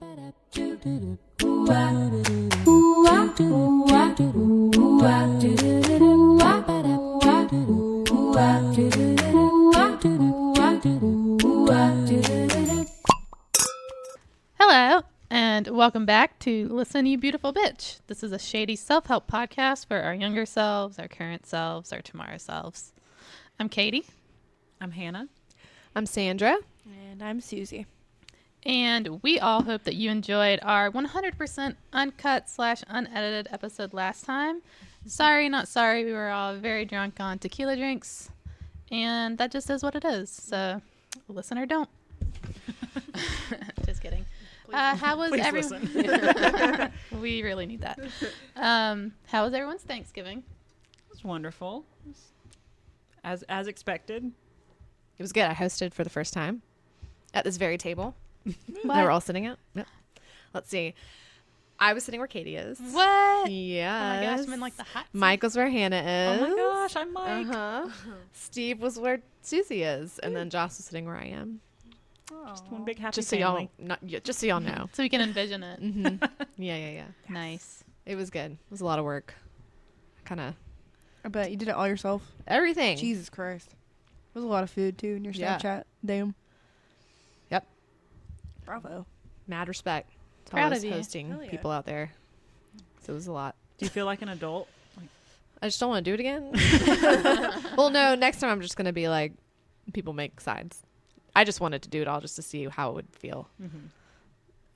Hello, and welcome back to Listen You Beautiful Bitch. This is a shady self-help podcast for our younger selves, our current selves, our tomorrow selves. I'm Katie. I'm Hannah. I'm Sandra. And I'm Susie. And we all hope that you enjoyed our 100% uncut / unedited episode last time. Sorry, not sorry. We were all very drunk on tequila drinks. And that just is what it is. So listen or don't. Just kidding. How was everyone? We really need that. How was everyone's Thanksgiving? It was wonderful. As expected. It was good. I hosted for the first time at this very table What? that we're all sitting at. Yep. Let's see. I was sitting where Katie is. What? Yeah. Oh my gosh, I'm in like the hot seat. Mike was where Hannah is. Oh my gosh, I'm Mike. Uh-huh. Steve was where Susie is, and then Joss was sitting where I am. Just one big happy Just so family. just so y'all know. So we can envision it. Mm-hmm. Yeah. Nice. It was good. It was a lot of work. Kind of I bet you did it all yourself. everything. Jesus Christ. It was a lot of food, too, in your Yeah. Snapchat. Damn. Yep. Bravo. Mad respect to Proud all of those you. hosting Hell yeah. people out there. So it was a lot. Do you feel like an adult? I just don't want to do it again. Well, no, next time I'm just going to be like, people make sides. I just wanted to do it all just to see how it would feel. Mm-hmm.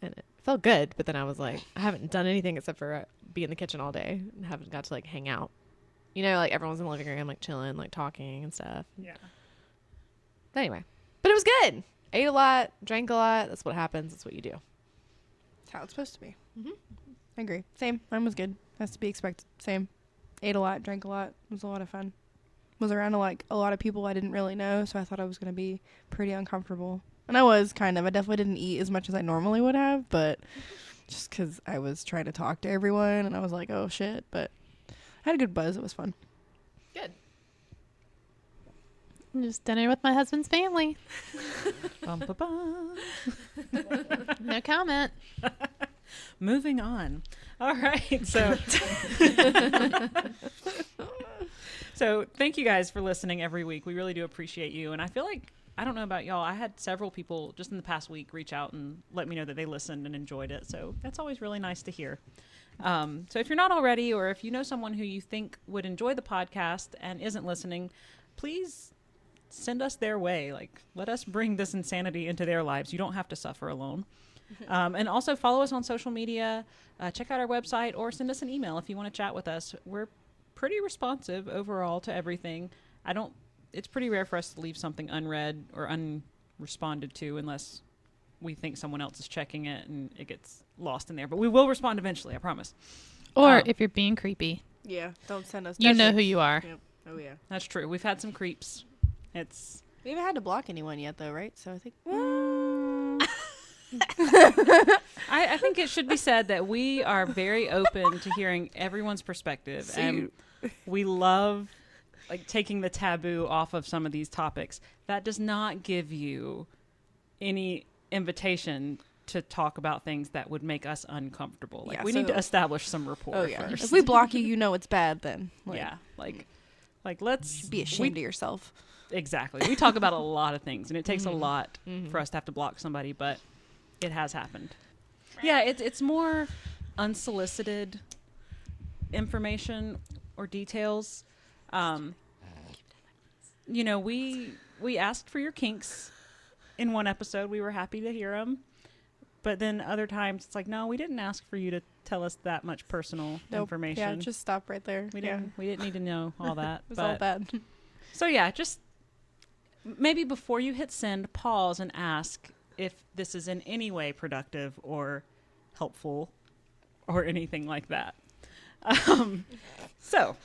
And it felt good. But then I was like, I haven't done anything except for be in the kitchen all day and haven't got to like hang out. You know, like everyone's in the living room, like chilling, like talking and stuff. Yeah. But anyway, but it was good. Ate a lot, drank a lot. That's what happens. That's what you do. That's how it's supposed to be. Mm-hmm. I agree. Same. Mine was good. Has to be expected. Same. Ate a lot, drank a lot. It was a lot of fun. Was around a lot of people I didn't really know, so I thought I was going to be pretty uncomfortable. And I was kind of. I definitely didn't eat as much as I normally would have, but just because I was trying to talk to everyone, and I was like, oh, shit. But I had a good buzz. It was fun. Good. Just dinner with my husband's family. Bum, ba, bum. No comment. Moving on. All right. So thank you guys for listening every week. We really do appreciate you. And I feel like, I don't know about y'all, I had several people just in the past week reach out and let me know that they listened and enjoyed it. So that's always really nice to hear. So if you're not already, or if you know someone who you think would enjoy the podcast and isn't listening, please send us their way. Like, let us bring this insanity into their lives. You don't have to suffer alone. And also follow us on social media, check out our website, or send us an email if you want to chat with us. We're pretty responsive overall to everything. It's pretty rare for us to leave something unread or unresponded to unless we think someone else is checking it and it gets lost in there. But we will respond eventually, I promise. Or if you're being creepy, Yeah. Don't send us. you know who you are. Yep. Oh, yeah. That's true. We've had some creeps. We haven't had to block anyone yet, though, right? So I think. I think it should be said that we are very open to hearing everyone's perspective, and we love like taking the taboo off of some of these topics. That does not give you any invitation to talk about things that would make us uncomfortable. Like, Yeah, we need to so- establish some rapport first. If we block you, you know it's bad then. Yeah, like let's Be ashamed of yourself. Exactly. We talk about a lot of things, and it takes a lot for us to have to block somebody, but it has happened. Yeah, it's more unsolicited information or details. You know, we asked for your kinks in one episode. We were happy to hear them. But then other times it's like, no, we didn't ask for you to tell us that much personal information. Yeah, just stop right there. We didn't need to know all that. It was all bad. So yeah, just maybe before you hit send, pause and ask if this is in any way productive or helpful or anything like that. So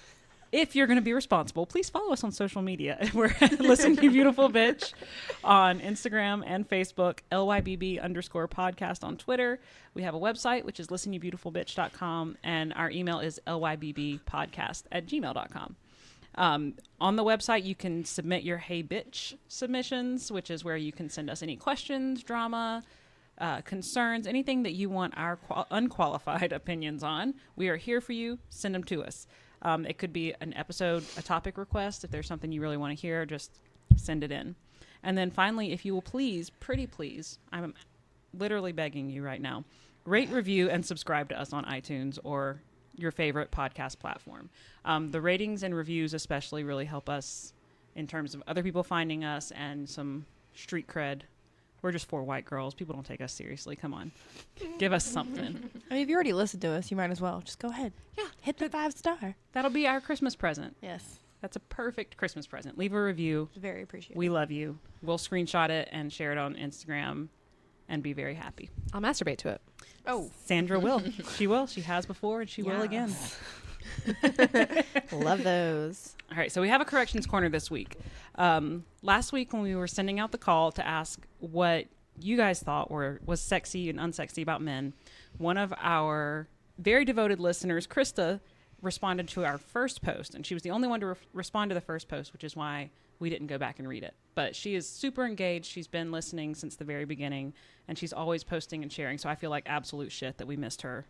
if you're going to be responsible, please follow us on social media. We're Listen You Beautiful Bitch on Instagram and Facebook, LYBB_podcast on Twitter. We have a website, which is listenyoubbeautifulbitch.com, and our email is lybbpodcast@gmail.com. On the website, you can submit your Hey Bitch submissions, which is where you can send us any questions, drama, concerns, anything that you want our unqualified opinions on. We are here for you. Send them to us. It could be an episode, a topic request. If there's something you really want to hear, just send it in. And then finally, if you will please, pretty please, I'm literally begging you right now, rate, review, and subscribe to us on iTunes or your favorite podcast platform. The ratings and reviews especially really help us in terms of other people finding us and some street cred. We're just 4 white girls. People don't take us seriously. Come on. Give us something. I mean, if you already listened to us, you might as well. Just go ahead. Yeah. Hit the 5-star. That'll be our Christmas present. Yes. That's a perfect Christmas present. Leave a review. It's very appreciated. We love you. We'll screenshot it and share it on Instagram and be very happy. I'll masturbate to it. Oh. Sandra will. She will. She has before and she will again. Love those. All right, so we have a corrections corner this week. Last week when we were sending out the call to ask what you guys thought was sexy and unsexy about men, one of our very devoted listeners, Krista, responded to our first post, and she was the only one to respond to the first post, which is why we didn't go back and read it. But she is super engaged. She's been listening since the very beginning, and she's always posting and sharing, so I feel like absolute shit that we missed her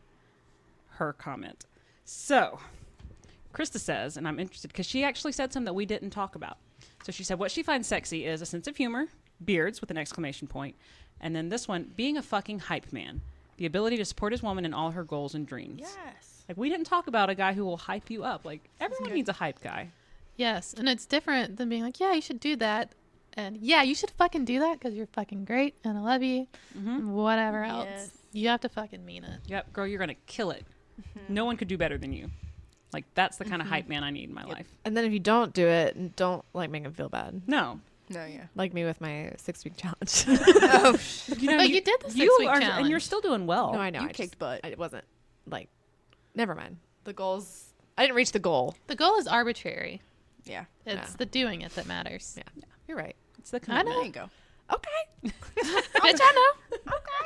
comment. So Krista says, and I'm interested because she actually said something that we didn't talk about. So she said what she finds sexy is a sense of humor, beards with an exclamation point, and then this one, being a fucking hype man, the ability to support his woman in all her goals and dreams. Yes. Like, we didn't talk about a guy who will hype you up. Like, everyone needs a hype guy. Yes, and it's different than being like, yeah, you should do that. And yeah, you should fucking do that because you're fucking great and I love you. Mm-hmm. Whatever else. Yes. You have to fucking mean it. Yep, girl, you're going to kill it. No one could do better than you. Like, that's the kind of hype man I need in my life. And then if you don't do it, don't like make him feel bad. No. No, yeah. Like me with my 6-week challenge. Oh, You know, But you did the 6-week are, challenge. and you're still doing well. No, I know. You I kicked butt. It wasn't like, never mind. The goals. I didn't reach the goal. The goal is arbitrary. Yeah. It's Yeah. the doing it that matters. Yeah. You're right. It's the I commitment. know. There you go. Okay. Bitch, I know.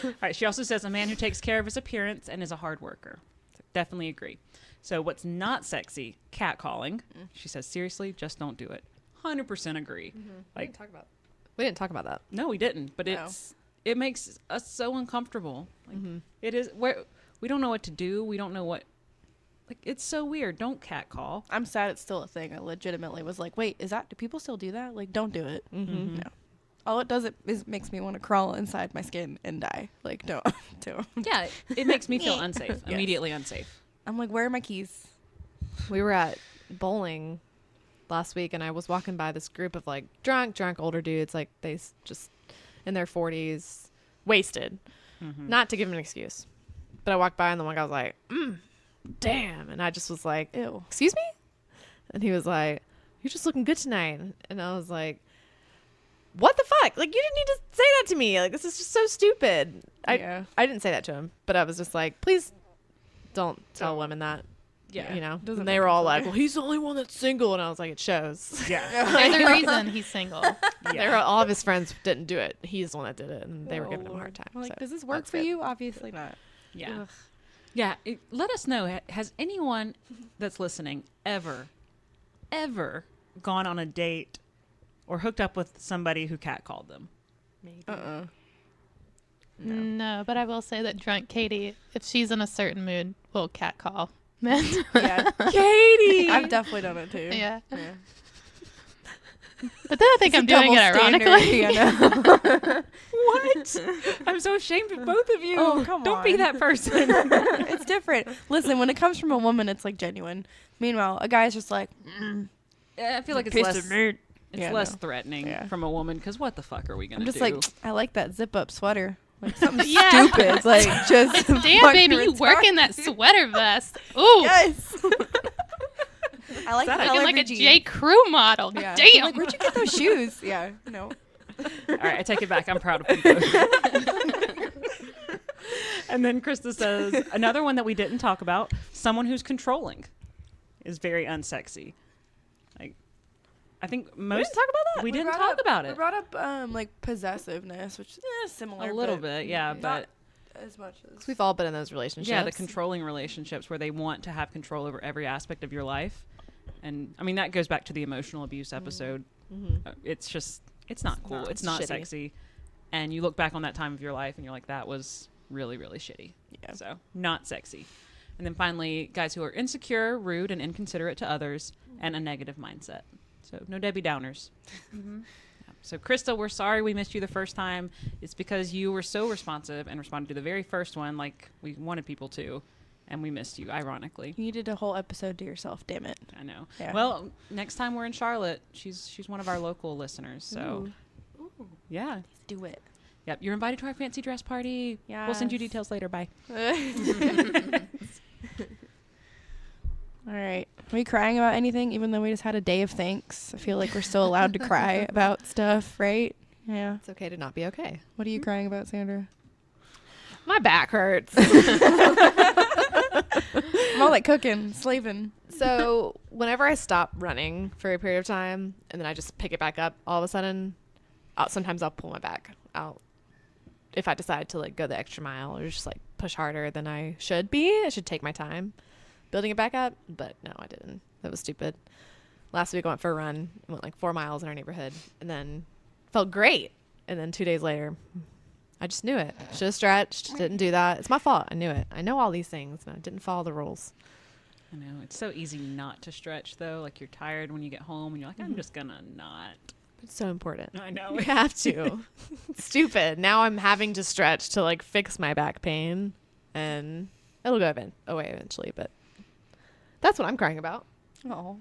All right, she also says a man who takes care of his appearance and is a hard worker. So definitely agree. So what's not sexy? Catcalling. She says, seriously, just don't do it. 100% agree. Like, We didn't talk about that. no, we didn't. But No. it makes us so uncomfortable. Like, it is where we don't know what to do. We don't know what. Like, it's so weird. Don't catcall. I'm sad it's still a thing. I legitimately was like, wait, do people still do that? Like, don't do it. Mm-hmm. No. All it does is makes me want to crawl inside my skin and die. Like, don't. Yeah, it makes me feel unsafe. Yes. Immediately unsafe. I'm like, where are my keys? We were at bowling last week, and I was walking by this group of like drunk older dudes, like just in their 40s, wasted. Not to give them an excuse, but I walked by, and the one guy was like, damn. And I just was like, Ew. excuse me? And he was like, you're just looking good tonight. And I was like, what the fuck? Like, you didn't need to say that to me. Like, this is just so stupid. Yeah. I didn't say that to him, but I was just like, please don't tell women that. Yeah. You know? Doesn't And they make were all sense. like, well, he's the only one that's single. And I was like, it shows. Yeah. There's a reason he's single. They were, all of his friends didn't do it. He's the one that did it. And they were Oh, giving him a Lord. hard time. I'm like, so does this work that's for good. you? Obviously not. Yeah. Ugh. Yeah. Let us know. Has anyone that's listening ever gone on a date or hooked up with somebody who catcalled them? Maybe. No, but I will say that drunk Katie, if she's in a certain mood, will catcall men. Yeah. Katie! I've definitely done it too. Yeah. Yeah. But then I think I'm doing it ironically. What? I'm so ashamed of both of you. Oh, come Don't be on. that person. It's different. Listen, when it comes from a woman, it's like genuine. Meanwhile, a guy's just like, I feel like it's piece less, of meat. it's Yeah, less no. threatening Yeah. from a woman because what the fuck are we going I'm to just do? like, I like that zip up sweater. Like something Yeah. stupid. Like just Damn, fucking baby, you retarded. work in that sweater vest. Ooh. Yes. I like the Looking Looking color like of a your jeans. J. Crew model. Yeah. Damn. Like, where'd you get those shoes? Yeah. No. All right, I take it back. I'm proud of you. And then Krista says, another one that we didn't talk about, someone who's controlling is very unsexy. Like, I think most... We didn't talk about that. We didn't brought talk up- about We it. brought up like possessiveness, which is similar. A little but bit, yeah, not but... as much as We've all been in those relationships. Yeah, the controlling relationships where they want to have control over every aspect of your life. And, I mean, that goes back to the emotional abuse episode. Mm-hmm. It's just... It's not cool. not. It's not Shitty. sexy. and you look back on that time of your life and you're like, that was really, really shitty. Yeah. So not sexy. And then finally, guys who are insecure, rude, and inconsiderate to others, and a negative mindset. So no Debbie Downers. Mm-hmm. Yeah. So Krista, we're sorry we missed you the first time. It's because you were so responsive and responded to the very first one like we wanted people to, and we missed you, ironically. You needed a whole episode to yourself, damn it. I know. Yeah. Well, next time we're in Charlotte, she's one of our local listeners. So yeah. Do it. Yep. You're invited to our fancy dress party. We'll send you Yes. details later. Bye. All right. Are we crying about anything, even though we just had a day of thanks? I feel like we're still allowed to cry about stuff, right? Yeah. It's okay to not be okay. What are you crying about, Sandra? My back hurts. I'm all like cooking, slaving. So whenever I stop running for a period of time and then I just pick it back up, all of a sudden, sometimes I'll pull my back out. If I decide to like go the extra mile or just like push harder than I should be, I should take my time building it back up. But no, I didn't. That was stupid. Last week I went for a run. I went like 4 miles in our neighborhood and then felt great. And then 2 days later, I just knew it. Should have stretched. Didn't do that. It's my fault. I knew it. I know all these things, and I didn't follow the rules. I know. It's so easy not to stretch, though. Like, you're tired when you get home, and you're like, I'm just gonna not. It's so important. I know. We have to. It's stupid. Now I'm having to stretch to like fix my back pain, and it'll go away eventually. But that's what I'm crying about. Oh.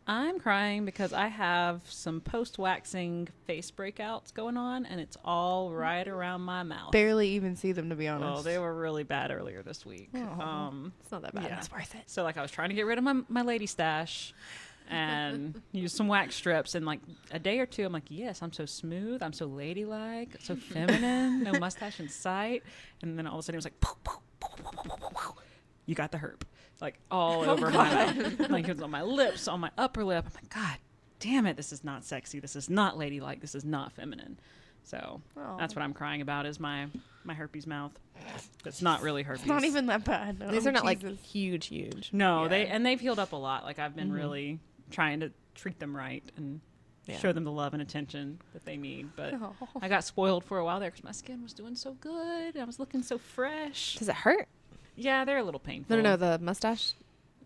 I'm crying because I have some post-waxing face breakouts going on, and it's all right around my mouth. Barely even see them, to be honest. Well, they were really bad earlier this week. Aw. It's not that bad. Yeah. It's worth it. So, like, I was trying to get rid of my lady stash and use some wax strips. And, like, a day or two, I'm like, yes, I'm so smooth. I'm so ladylike, so feminine, no mustache in sight. And then all of a sudden, it was like, poof, poof, poof, poof, poof, poof, poof. You got the herp. Like, all over my mouth. Like, it was on my lips, on my upper lip. I'm like, God damn it, this is not sexy. This is not ladylike. This is not feminine. So that's what I'm crying about is my herpes mouth. It's not really herpes. It's not even that bad. No. These are not like Jesus. huge. No, Yeah. they've healed up a lot. Like, I've been really trying to treat them right and show them the love and attention that they need. But Oh. I got spoiled for a while there because my skin was doing so good. I was looking so fresh. Does it hurt? Yeah, they're a little painful. No, the mustache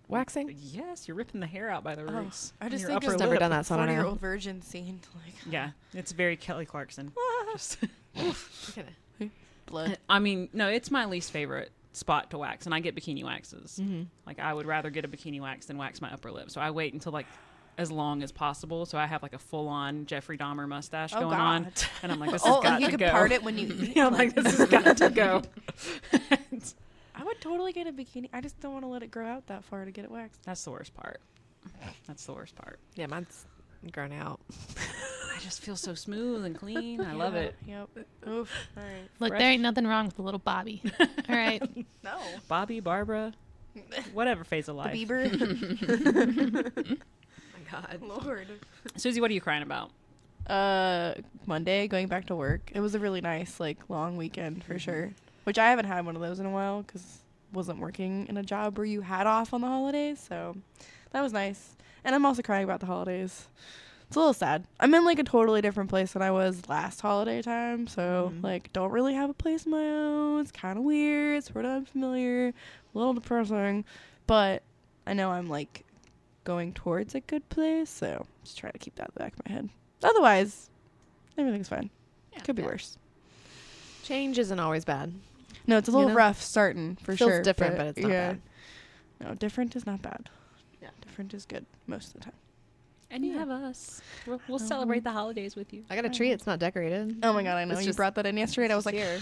waxing. Yes, you're ripping the hair out by the Oh, roots. I on just your think upper it's never lip. done that, so I don't know. 40-year-old virgin scene. Like, Yeah, it's very Kelly Clarkson. Just- blood. I mean, no, it's my least favorite spot to wax, and I get bikini waxes. Mm-hmm. Like, I would rather get a bikini wax than wax my upper lip. So I wait until like as long as possible. So I have like a full-on Jeffrey Dahmer mustache going on, and I'm like, this has Oh, got and you to could go. part it when you eat. Yeah, I'm like, this has got to go. I would totally get a bikini. I just don't want to let it grow out that far to get it waxed. That's the worst part. That's the worst part. Yeah, mine's grown out. I just feel so smooth and clean. I love it. Yep. Oof. All right. Look, Fresh. there ain't nothing wrong with the little Bobby. All right. No. Bobby, Barbara, whatever phase of The life. Bieber. My God. Lord. Susie, what are you crying about? Monday, going back to work. It was a really nice, like, long weekend for sure. Which I haven't had one of those in a while because wasn't working in a job where you had off on the holidays. So that was nice. And I'm also crying about the holidays. It's a little sad. I'm in like a totally different place than I was last holiday time. So like don't really have a place of my own. It's kind of weird, sort of unfamiliar, a little depressing. But I know I'm like going towards a good place. So just try to keep that in the back of my head. Otherwise, everything's fine. Could be worse. Change isn't always bad. No, it's a You little know? rough starting for Feels sure. different, but it's not bad. No, different is not bad. Yeah. Different is good most of the time. And you have us. We'll celebrate the holidays with you. I got a tree. It's not decorated. Oh my God, I know. It's You just- brought that in yesterday and I was like, here.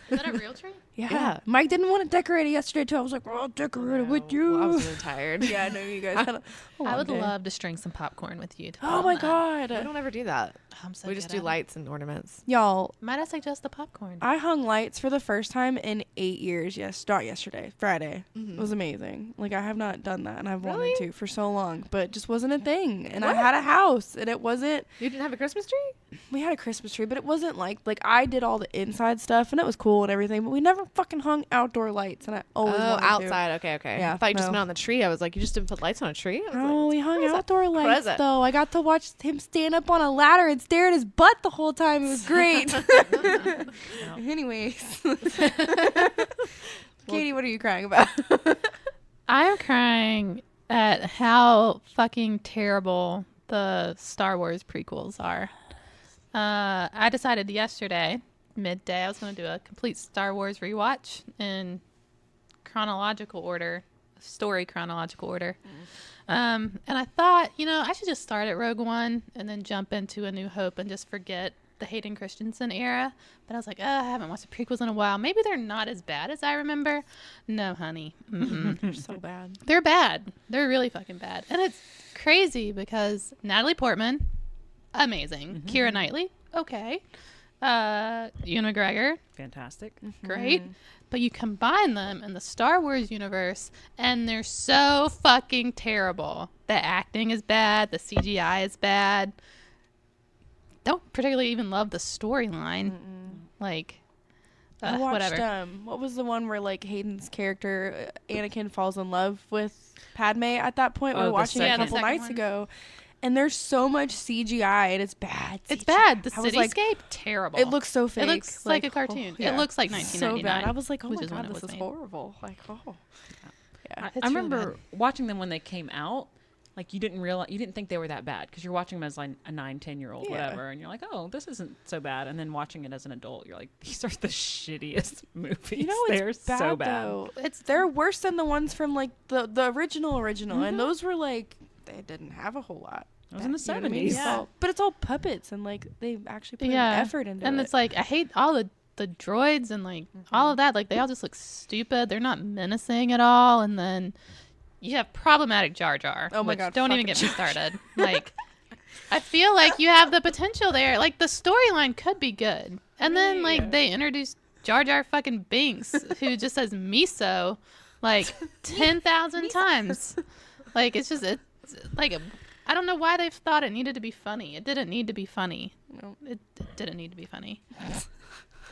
Is that a real tree? yeah. Mike didn't want to decorate it yesterday too. I was like, well, I'll decorate it with you. Well, I was really tired. Yeah, I know you guys had a I long would day. love to string some popcorn with you. Oh my We God. don't ever do that. I'm so We just good do at it. lights and ornaments. Y'all, Might I suggest the popcorn? I hung lights for the first time in 8 years. Yes, not yesterday, Friday. Mm-hmm. It was amazing. Like I have not done that and I've wanted Really? to for so long, but it just wasn't a thing. And I What? had a house and it wasn't. You didn't have a Christmas tree? we had a Christmas tree, but it wasn't like I did all the inside stuff and it was cool and everything, but we never fucking hung outdoor lights, and I always wanted to. Outside. Okay. Yeah, I thought you just no. meant on the tree. I was like, you just didn't put lights on a tree? I was Oh, we hung is that outdoor lights present? though. I got to watch him stand up on a ladder and stare at his butt the whole time. It was great. Anyways, Katie, what are you crying about? I'm crying at how fucking terrible the Star Wars prequels are. I decided yesterday, midday, I was going to do a complete Star Wars rewatch in chronological order, story chronological order. And I thought, I should just start at Rogue One and then jump into A New Hope and just forget the Hayden Christensen era. But I was like, I haven't watched the prequels in a while. Maybe they're not as bad as I remember. No, honey. They're so bad. They're bad. They're really fucking bad. And it's crazy because Natalie Portman, amazing. Keira Knightley, okay. Ewan McGregor, Fantastic. great. But you combine them in the Star Wars universe and they're so fucking terrible. The acting is bad. The CGI is bad. Don't particularly even love the storyline. Like, I watched, whatever. what was the one where Hayden's character, Anakin, falls in love with Padme at that point? We Oh, were the watching it a second- couple second nights one. ago. And there's so much CGI and it's bad. It's CGI. bad. The I was cityscape, terrible. It looks so fake. It looks like a cartoon. It looks like So 1999. bad. I was like, oh which my is when god, it this was is made. horrible. Like, oh. Yeah. I It's really remember watching them when they came out. Like, you didn't think they were that bad because you're watching them as like a 9-10-year-old, Yeah. whatever, and you're like, oh, this isn't so bad. And then watching it as an adult, you're like, these are the shittiest movies. You know, it's They're bad, so bad. though. They're worse than the ones from the original, and those were they didn't have a whole lot. It was in the You know what I mean? 70s. Yeah. But it's all puppets and they actually put Yeah. effort into And it. it's like, I hate all the droids and all of that. Like, they all just look stupid. They're not menacing at all. And then you have problematic Jar Jar. Oh my which God, don't even fucking get me started. Like, I feel like you have the potential there. Like, the storyline could be good. And then, they introduced Jar Jar fucking Binks, who just says miso, 10,000 times. Like, it's like, I don't know why they thought it needed to be funny. It didn't need to be funny. No. It didn't need to be funny.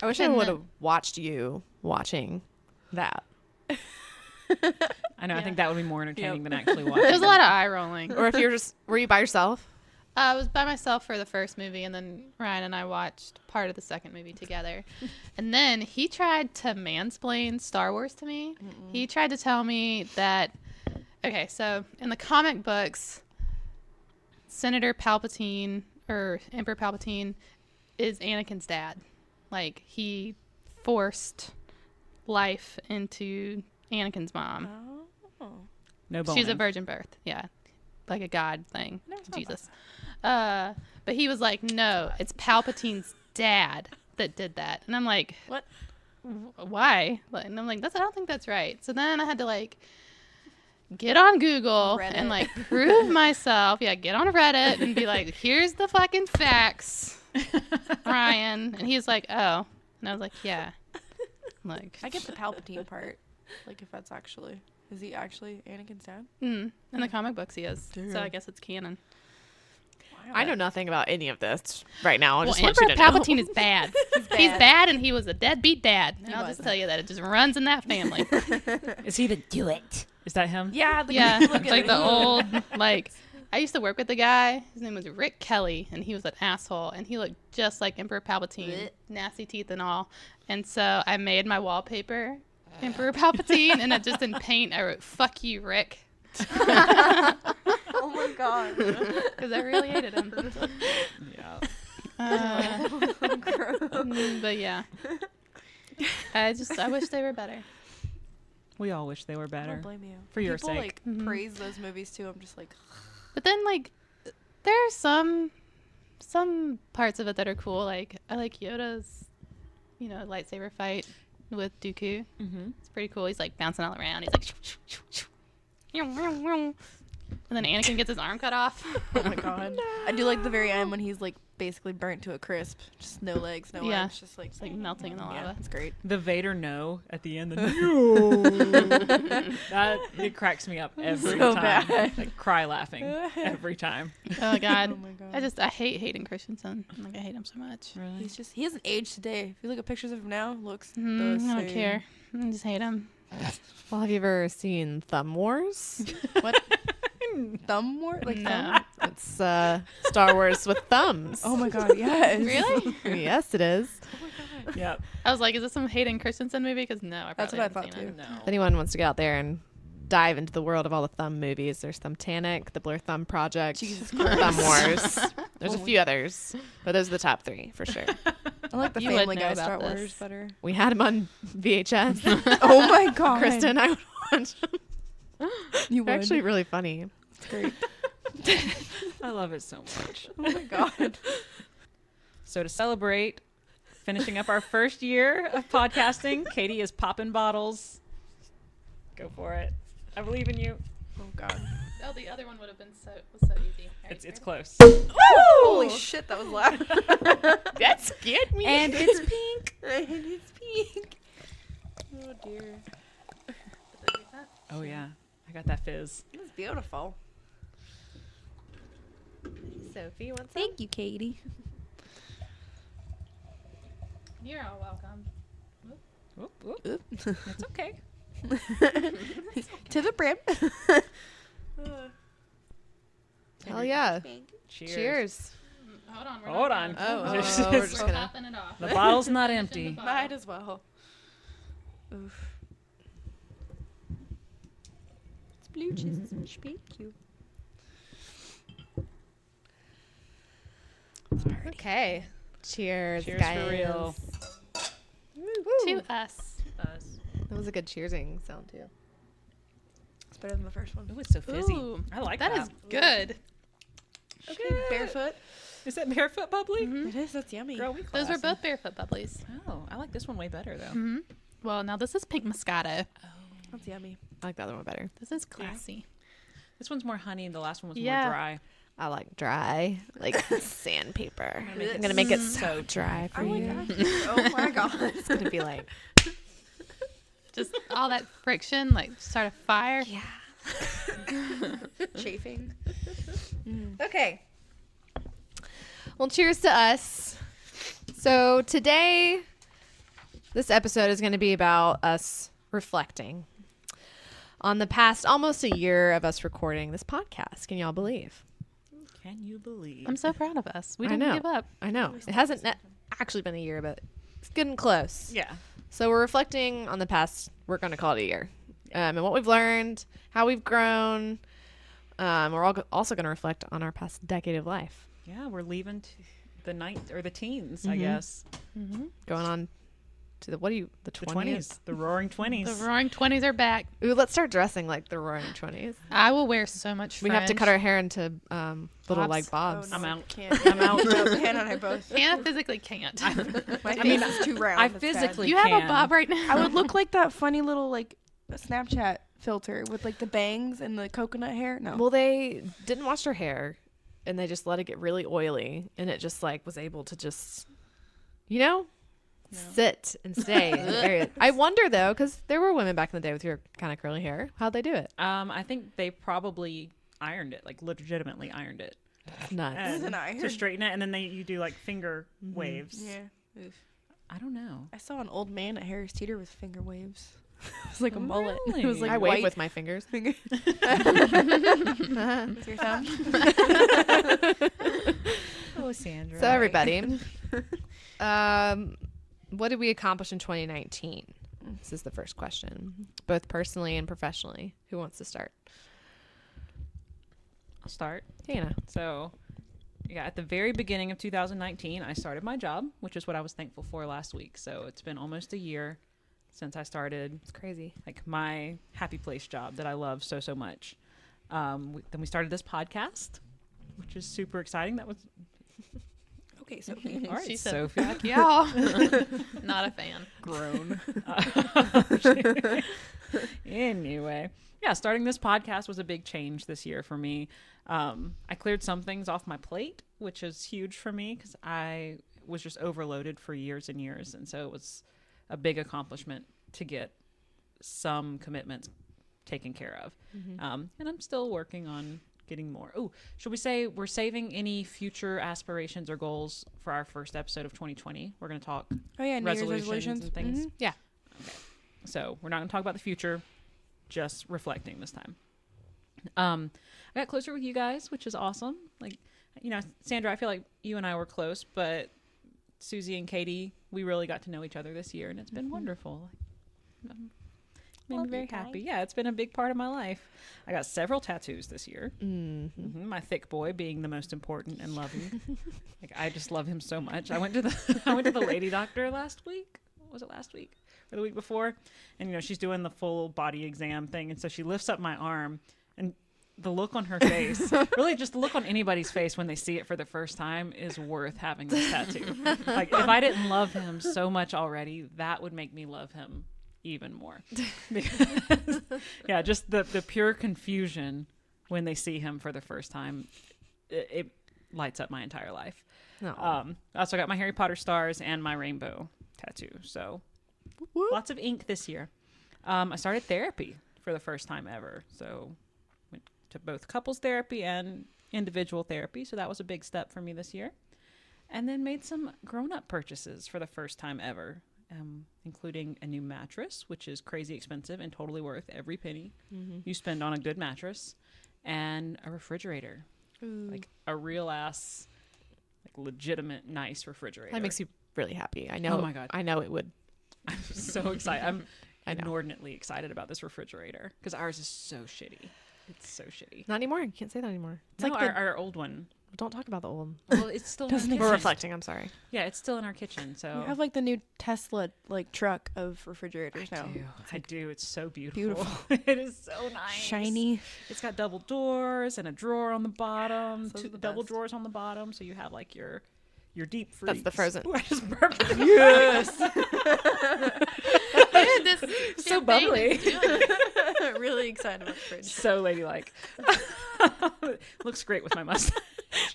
I wish I And would then- have watched you watching that. I know. I think that would be more entertaining Yep. than actually watching. There was a lot of eye rolling. Or if were you by yourself? I was by myself for the first movie, and then Ryan and I watched part of the second movie together. And then he tried to mansplain Star Wars to me. He tried to tell me that, okay, so in the comic books, Senator Palpatine, or Emperor Palpatine, is Anakin's dad. Like, he forced life into Anakin's mom. Oh. No boning. She's a virgin birth. Yeah. Like a god thing. Never thought Jesus. But he was like, no, it's Palpatine's dad that did that. And I'm like, What? Why? And I'm like, I don't think that's right. So then I had to get on Google and Reddit. prove myself. Yeah, get on Reddit and be like, here's the fucking facts, Ryan. And he's like, oh. And I was like, yeah. Like, I get the Palpatine part. If that's actually. Is he actually Anakin's dad? in the comic books he is. So I guess it's canon. I know nothing about any of this right now. I Well, just want you Emperor to know. Palpatine is bad. bad. He's bad, and he was a deadbeat dad. And I'll was. just tell you that it just runs in that family. Is he the do it? Is that him? Yeah. Yeah, Look it's at like it. the old I used to work with the guy. His name was Rick Kelly, and he was an asshole, and he looked just like Emperor Palpatine, Blech. nasty teeth and all. And so I made my wallpaper Emperor Palpatine, and it just in paint I wrote "Fuck you, Rick," Oh my god. because I really hated him. Yeah. But yeah, I wish they were better. We all wish they were I better. don't blame you. For your People, sake. praise those movies too. I'm just like, But then there are some parts of it that are cool. Like, I like Yoda's, lightsaber fight with Dooku. Mm-hmm. It's pretty cool. He's bouncing all around. He's like, And then Anakin gets his arm cut off. Oh my god. I do like the very end when he's like basically burnt to a crisp. Just no legs, no Yeah. arms. Just like, It's like melting in the yeah, lava. it's great. The Vader no at the end. The no. That it cracks me up every So time. bad. Like cry laughing every time. Oh god. Oh my god. I hate Hayden Christensen. Like I hate him so much. Really? He hasn't aged today. If you look at pictures of him now, looks the I don't same. care. I just hate him. Well, have you ever seen Thumb Wars? What? Thumb war? Like No. thumb? It's Star Wars with thumbs. Oh my god, yes. Really? Yes, it is. Yep. I was like, is this some Hayden Christensen movie? Because no, I That's probably what I haven't thought seen too. it. No. If anyone wants to get out there and dive into the world of all the thumb movies, there's Thumbtanic, The Blur Thumb Project, Jesus Thumb Wars. There's a few others, but those are the top 3 for sure. I like the You would Family know Guy about Star this. Wars better. We had them on VHS. Oh my god. Krista and I would watch them. You They're would. actually really funny. It's great. I love it so much. Oh my god. So to celebrate finishing up our first year of podcasting, Katie is popping bottles. Go for it. I believe in you. Oh god. Oh, the other one would have been so easy. It's close. Holy shit, that was loud. That scared me. And it's pink. And it's pink. Oh dear. Oh yeah, I got that fizz. It's beautiful. Sophie wants Thank you, Katie. You're all welcome. Whoop, whoop. It's okay. To the brim. Hell yeah. Cheers. Cheers. Hold on. Hold on. Oh, This we're is- just gonna. Popping it off. The bottle's not Finish empty. the bottle. Might as well. Oof. It's blue cheese. Thank you. Okay. Cheers, Cheers guys. for real. To us. Us. That was a good cheersing sound too. It's better than the first one. Ooh, it's so fizzy. Ooh, I like that that. is good. Okay, barefoot. Is that barefoot bubbly? Mhm. It is. That's yummy. Girl, we Those were classy. both barefoot bubblies. Oh, I like this one way better though. Mm-hmm. Well, now this is pink Moscato. That's yummy. I like the other one better. This is classy. This one's more honey and the last one was Yeah. more dry. I like dry, like sandpaper. make it I'm gonna make it Mm. so dry for Oh you. my god. Oh my god. It's gonna be like, Just all that friction, like start a fire. yeah. Chafing. Okay. Well, cheers to us. So today, this episode is going to be about us reflecting on the past almost a year of us recording this podcast. Can y'all believe? Can you believe? I'm so proud of us. We I didn't know. give up. I know. It hasn't actually been a year, but it's getting close. Yeah. So we're reflecting on the past, we're going to call it a year, and what we've learned, how we've grown. We're also going to reflect on our past decade of life, Yeah, we're leaving the teens, I Mhm. guess. Mm-hmm. going on to the 20s? The 20s. The roaring 20s. The roaring 20s are back. Ooh, let's start dressing like the roaring 20s. I will wear so much We have to fringe. cut our hair into little Bobs? like bobs. Oh, no, I'm I out. Can't. I'm out. Hannah and I both. Hannah physically can't. My face mean, is too round. I It's bad. physically You have a can. bob right now. I would look like that funny little like Snapchat filter with like the bangs and the coconut hair. No. Well, they didn't wash their hair, and they just let it get really oily, and it just like was able to just, sit and stay. in the area. I wonder though, because there were women back in the day with your kind of curly hair. How'd they do it? I think they probably ironed it, like legitimately ironed it. Nuts. And an iron? to straighten it, and then you do like finger waves. Yeah. Oof. I don't know. I saw an old man at Harris Teeter with finger waves. It was like a mullet. It was Really? like I wave white with my fingers. finger. With your thumb. Oh, Sandra. So everybody, what did we accomplish in 2019? This is the first question, both personally and professionally. Who wants to start? I'll start. Hannah. So, yeah, at the very beginning of 2019, I started my job, which is what I was thankful for last week. So it's been almost a year since I started It's crazy. like my happy place job that I love so, so much. Then we started this podcast, which is super exciting. That was Okay, Sophie. all right, She said, Sophie. "Fuck y'all." Not a fan. Grown. Anyway, yeah, starting this podcast was a big change this year for me. I cleared some things off my plate, which is huge for me because I was just overloaded for years and years. And so it was a big accomplishment to get some commitments taken care of. And I'm still working on getting more. Oh, should we say we're saving any future aspirations or goals for our first episode of 2020? We're going to talk Oh yeah, New Year's resolutions and things. Yeah. Okay. So we're not going to talk about the future, just reflecting this time. I got closer with you guys, which is awesome. Like, Sandra, I feel like you and I were close, but Susie and Katie, we really got to know each other this year, and it's been wonderful. Made me very happy. Yeah, it's been a big part of my life. I got several tattoos this year. My thick boy being the most important and loving. Like, I just love him so much. I went to the lady doctor last week. Was it last week or the week before? And she's doing the full body exam thing, and so she lifts up my arm, and the look on her face, really just the look on anybody's face when they see it for the first time, is worth having this tattoo. Like, if I didn't love him so much already, that would make me love him even more. Because, yeah, just the pure confusion when they see him for the first time, it lights up my entire life. I also got my Harry Potter stars and my rainbow tattoo. So lots of ink this year. I started therapy for the first time ever. So went to both couples therapy and individual therapy. So that was a big step for me this year. And then made some grown-up purchases for the first time ever. Including a new mattress, which is crazy expensive and totally worth every penny you spend on a good mattress, and a refrigerator. Like a real ass, like legitimate nice refrigerator. That makes you really happy. I know. Oh my God. I know it would. I'm so excited. I'm inordinately excited about this refrigerator because ours is so shitty. It's so shitty. Not anymore. You can't say that anymore. It's No, our old one. Don't talk about the old. Well, it's still in our kitchen. We're reflecting. I'm sorry. Yeah, it's still in our kitchen. So You have like the new Tesla like truck of refrigerators now. I do. It's so beautiful. Beautiful. It is so nice. Shiny. It's got double doors and a drawer on the bottom. Those are the Double best. drawers on the bottom, so you have like your deep freeze. That's the frozen. Ooh, I just burped. Yes. Dude, this So champagne bubbly. is doing- Really excited about the fridge. So ladylike. Looks great with my mustache.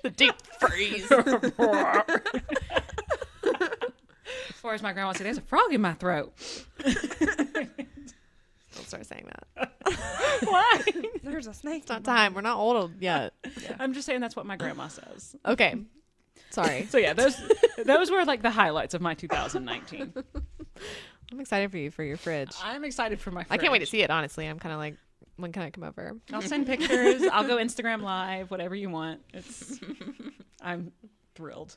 The deep freeze. Or as my grandma said, there's a frog in my throat. Don't start saying that. Why? There's a snake. It's not time. We're not old yet. I'm just saying that's what my grandma says. Okay. Sorry. So yeah, those were like the highlights of my 2019. I'm excited for you for your fridge. I'm excited for my fridge. I can't wait to see it, honestly. I'm kind of like, when can I come over? I'll send pictures. I'll go Instagram live, whatever you want. I'm thrilled.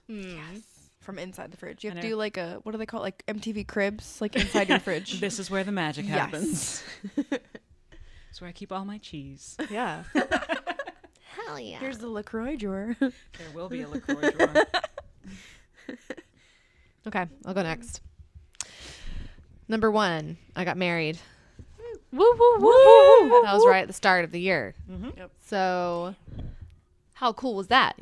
From inside the fridge. You I have to know. do like what do they call it? Like MTV Cribs, like inside your fridge. This is where the magic Yes. happens. It's where I keep all my cheese. Yeah. Hell yeah. Here's the LaCroix drawer. There will be a LaCroix drawer. Okay, I'll go next. Number 1, I got married. Woo, woo, woo. That was right at the start of the year. Yep. So, how cool was that,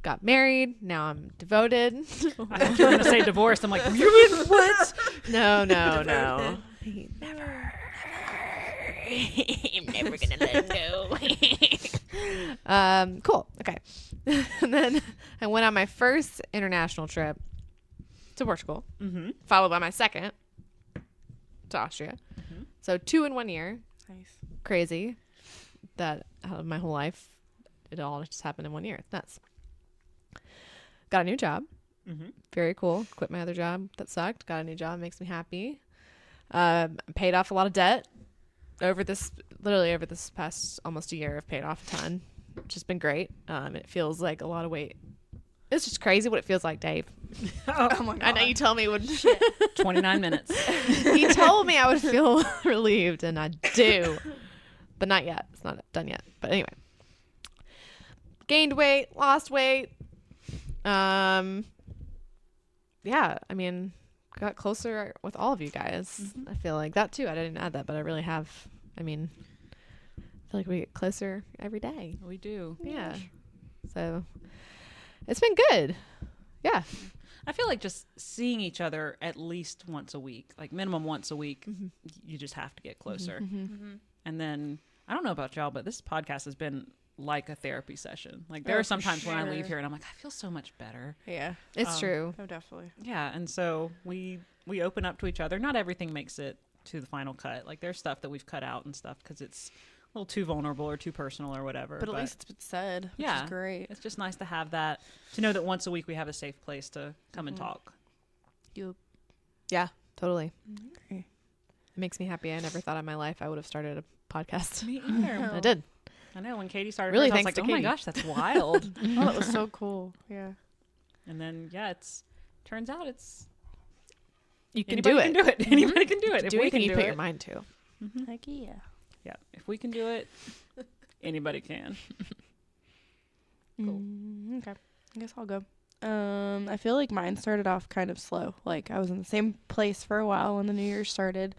Got married. Now I'm devoted. I thought you were going to say divorced. I'm like, what? No. Never. I'm never going to let him go. Cool. Okay. And then I went on my first international trip to Portugal, followed by my second to Austria. So 2 in 1 year. Nice. Crazy. That out of my whole life, it all just happened in 1 year. It's nuts. Got a new job. Very cool. Quit my other job that sucked. Got a new job. Makes me happy. Paid off a lot of debt over this past almost a year. I've paid off a ton, which has been great. It feels like a lot of weight. It's just crazy what it feels like, Dave. Oh my god. I know you told me it would. 29 minutes. He told me I would feel relieved, and I do, but not yet. It's not done yet. But anyway, gained weight, lost weight. Yeah, I mean, got closer with all of you guys. I feel like that too. I didn't add that, but I really have. I mean, I feel like we get closer every day. We do. Yeah. So it's been good. Yeah. I feel like just seeing each other at least once a week, like minimum once a week, you just have to get closer. And then I don't know about y'all, but this podcast has been like a therapy session. Like there are some times when I leave here and I'm like, I feel so much better. Yeah. It's true. Oh, definitely. Yeah, and so we open up to each other. Not everything makes it to the final cut. Like there's stuff that we've cut out and stuff because it's a little too vulnerable or too personal or whatever. But at least it's been said, which yeah, is great. it's just nice to have that, to know that once a week we have a safe place to come and talk. Yeah, totally. Okay. It makes me happy. I never thought in my life I would have started a podcast. Me either. I did. I know when Katie started Really, hers, I was thanks like, to oh my Katie. gosh, that's wild. Oh, that was so cool. Yeah. And then turns out it's You can anybody do can it. do it. Anybody can do it. If Do we anything can you do put it, your mind to. Heck yeah. yeah. If we can do it, anybody can. Cool. Okay. I guess I'll go. I feel like mine started off kind of slow. Like I was in the same place for a while when the new year started.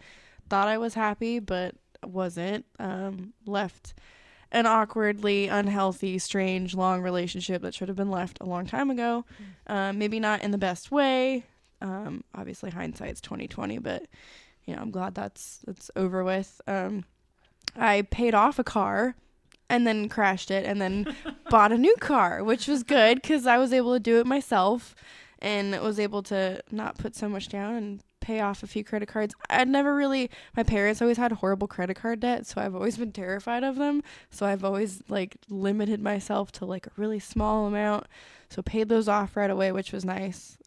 Thought I was happy, but wasn't. Left an awkwardly unhealthy, strange, long relationship that should have been left a long time ago. Maybe not in the best way. Obviously hindsight's 2020, but you know, I'm glad that's over with. I paid off a car and then crashed it and then bought a new car, which was good because I was able to do it myself and was able to not put so much down and pay off a few credit cards. My parents always had horrible credit card debt, so I've always been terrified of them. So I've always like limited myself to like a really small amount. So paid those off right away, which was nice.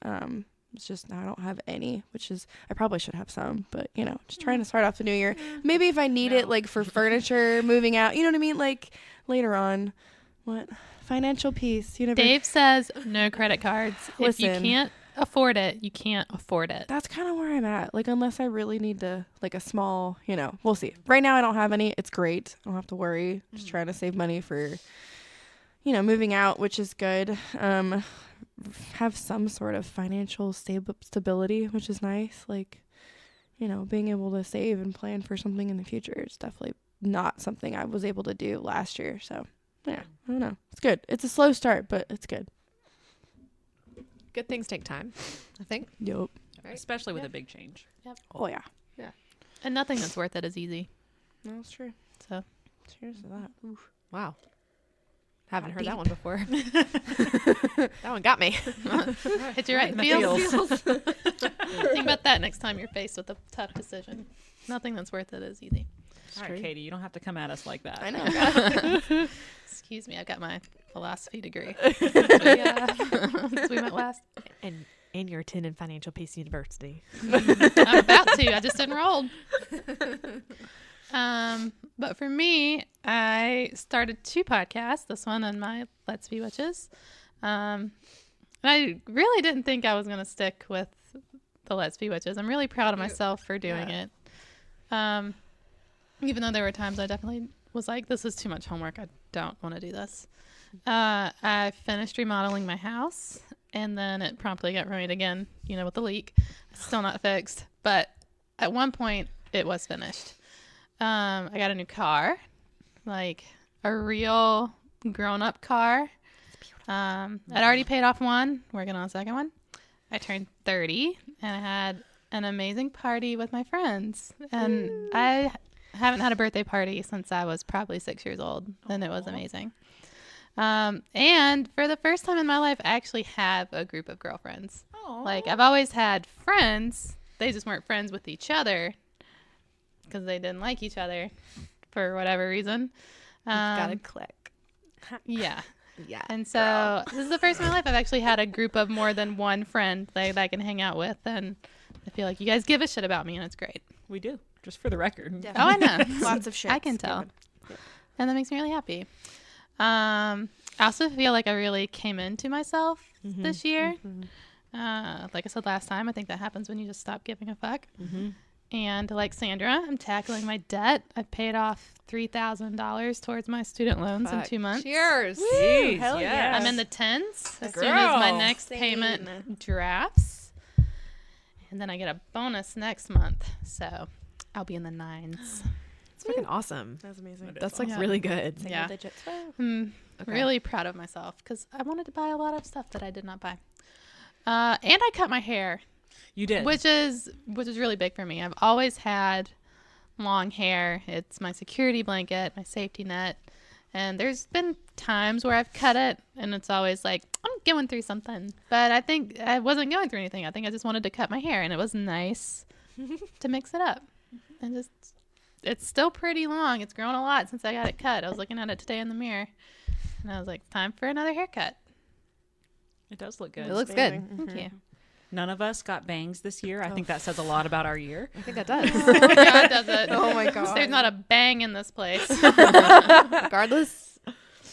It's just I don't have any, which is I probably should have some, but you know, just trying to start off the new year. Maybe if I need it like for furniture, moving out, you know what I mean? Like later on. What? Financial peace. You never Dave says no credit cards. If you Listen. can't afford it, you can't afford it. That's kind of where I'm at. Like unless I really need to like a small, you know, we'll see. Right now I don't have any. It's great. I don't have to worry. Just trying to save money for moving out, which is good. Have some sort of financial stability, which is nice. Like, being able to save and plan for something in the future is definitely not something I was able to do last year. So, yeah, I don't know. It's good. It's a slow start, but it's good. Good things take time, I think. Yup. Right. Especially with Yeah. a big change. Oh, yeah. And nothing that's worth it is easy. No, it's true. So Cheers to that. Wow. Haven't heard that Deep. one before. That one got me. hit you right in the feels. Think about that next time you're faced with a tough decision. Nothing that's worth it is easy. All right, Katie, you don't have to come at us like that. I know. Excuse me, I got my philosophy degree. Yeah, since we met last. And you're attending Financial Peace University. I'm about to. I just enrolled. But for me, I started 2 podcasts. This one and my Let's Be Witches. And I really didn't think I was going to stick with the Let's Be Witches. I'm really proud of myself for doing it. Even though there were times I definitely was like, this is too much homework. I don't want to do this. I finished remodeling my house, and then it promptly got ruined again, with the leak. Still not fixed. But at one point, it was finished. I got a new car, like a real grown-up car. I'd already paid off one, working on a second one. I turned 30, and I had an amazing party with my friends. And I haven't had a birthday party since I was probably 6 years old, and it was amazing. And for the first time in my life, I actually have a group of girlfriends. Like, I've always had friends. They just weren't friends with each other because they didn't like each other for whatever reason. Gotta click. Yeah. Yeah. And so this is the first time in my life I've actually had a group of more than one friend that I can hang out with. And I feel like you guys give a shit about me, and it's great. We do, just for the record. Oh, I know. Lots of shit. I can tell. And that makes me really happy. I also feel like I really came into myself this year. Like I said last time, I think that happens when you just stop giving a fuck. And like Sandra, I'm tackling my debt. I've paid off $3,000 towards my student loans in 2 months. Cheers. Jeez, hell yes. yeah. I'm in the tens as Girl. soon as my next Same. payment drafts. And then I get a bonus next month. So I'll be in the 9s. It's fucking awesome. That's amazing. That's like Yeah. really good. Single Yeah. digits. I'm Okay. really proud of myself because I wanted to buy a lot of stuff that I did not buy. And I cut my hair. You did. Which is really big for me. I've always had long hair. It's my security blanket, my safety net. And there's been times where I've cut it, and it's always like, I'm going through something. But I think I wasn't going through anything. I think I just wanted to cut my hair, and it was nice to mix it up. And just, it's still pretty long. It's grown a lot since I got it cut. I was looking at it today in the mirror, and I was like, time for another haircut. It does look good. It looks good. Thank you. None of us got bangs this year. I think that says a lot about our year. I think that does. God does it. Oh my god. There's not a bang in this place. Regardless,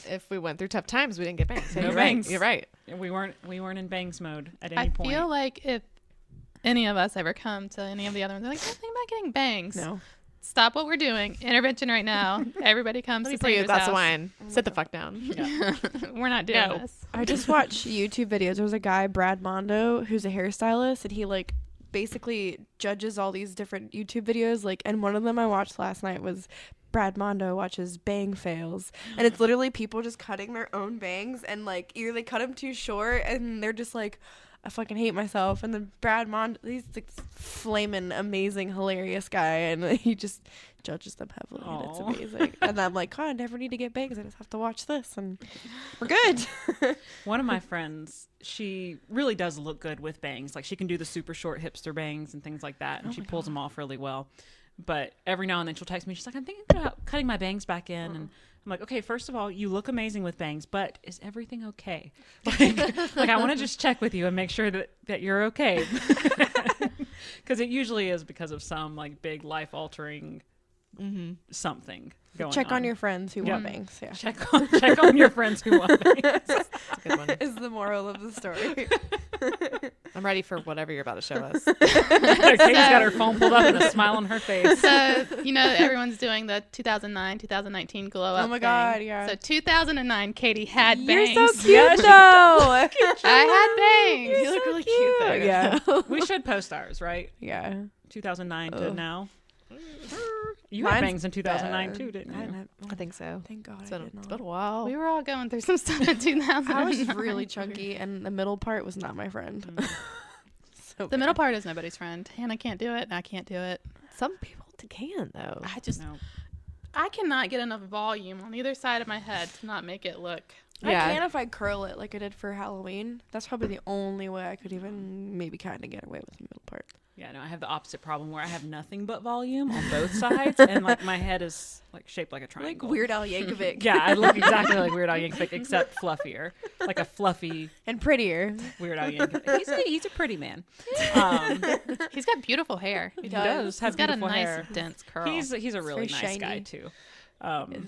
if we went through tough times, we didn't get bangs. So No you're bangs. right. You're right. We weren't in bangs mode at I any point. feel like if any of us ever come to any of the other ones, they're like, I'm thinking about getting bangs. No. Stop what we're doing. Intervention right now. Everybody comes Let to me pour you a Sandra's glass house. of wine. Sit the fuck down. Yeah. We're not doing No. this. I just watched YouTube videos. There was a guy, Brad Mondo, who's a hairstylist, and he like basically judges all these different YouTube videos. Like, and one of them I watched last night was Brad Mondo watches bang fails, and it's literally people just cutting their own bangs, and like either they cut them too short, and they're just like, I fucking hate myself. And then Brad Mondo, he's like flaming amazing, hilarious guy, and he just judges them heavily, and it's Aw. amazing. And I'm like, oh, I never need to get bangs. I just have to watch this, and we're good. One of my friends, she really does look good with bangs. Like she can do the super short hipster bangs and things like that, and she pulls them off really well. But every now and then she'll text me. She's like, I'm thinking about cutting my bangs back in. And I'm like, okay, first of all, you look amazing with bangs, but is everything okay? Like I want to just check with you and make sure that you're okay. Because it usually is because of some like big life altering something going Check on your friends who Yep. want bangs. Yeah. check on your friends who want bangs. That's a good one. Is the moral of the story. I'm ready for whatever you're about to show us. Katie's got her phone pulled up and a smile on her face. So, you know, everyone's doing the 2009, 2019 glow up Oh my thing. God, yeah. So 2009, Katie had You're bangs. so cute though. I had bangs. You look really cute though. Yeah. We should post ours, right? Yeah. 2009 to Ugh. now. You Mine's had bangs in 2009 bad. too, didn't you? I think so. Thank God It's I been, did it's not. been a while. We were all going through some stuff in 2009. I was really chunky, and the middle part was not my friend. So The middle part is nobody's friend. Hannah can't do it. I can't do it. Some people can though. I just, No. I cannot get enough volume on either side of my head to not make it look. Yeah. I can if I curl it like I did for Halloween. That's probably the only way I could even maybe kind of get away with the middle part. Yeah, no, I have the opposite problem where I have nothing but volume on both sides, and like my head is like shaped like a triangle. Like Weird Al Yankovic. Yeah, I look exactly like Weird Al Yankovic, except fluffier, like a fluffy And prettier. Weird Al Yankovic. He's a pretty man. He's got beautiful hair. He does have He's got a beautiful nice hair. dense curl. He's a really very nice guy shiny. too. Yes.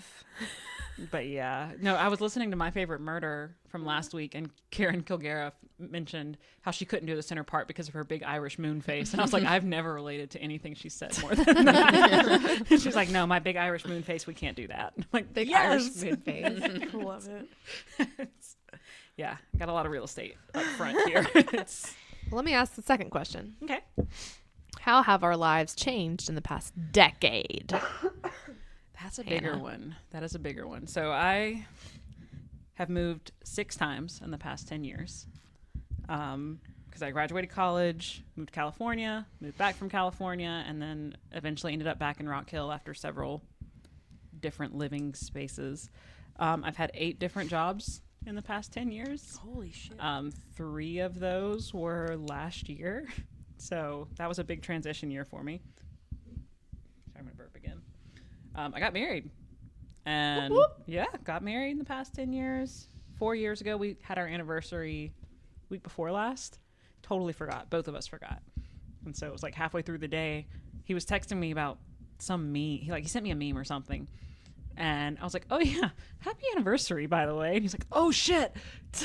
But yeah, no, I was listening to My Favorite Murder from last week, and Karen Kilgariff mentioned how she couldn't do the center part because of her big Irish moon face. And I was like, I've never related to anything she said more than that. She's like, no, my big Irish moon face, we can't do that. I'm like, Big yes! Irish moon face. Love it. Yeah, got a lot of real estate up front here. It's, Well, let me ask the second question. okay. How have our lives changed in the past decade? That's a bigger Hannah. one. That is a bigger one. So I have moved 6 times in the past 10 years. Because I graduated college, moved to California, moved back from California, and then eventually ended up back in Rock Hill after several different living spaces. I've had 8 different jobs in the past 10 years. Holy shit. 3 of those were last year. So that was a big transition year for me. Sorry, I'm going to burp again. I got married. And yeah, got married in the past 10 years. 4 years ago, we had our anniversary week before last. Totally forgot. Both of us forgot. And so it was like halfway through the day, he was texting me about some meme. He sent me a meme or something. And I was like, oh yeah, happy anniversary, by the way. And he's like, oh shit,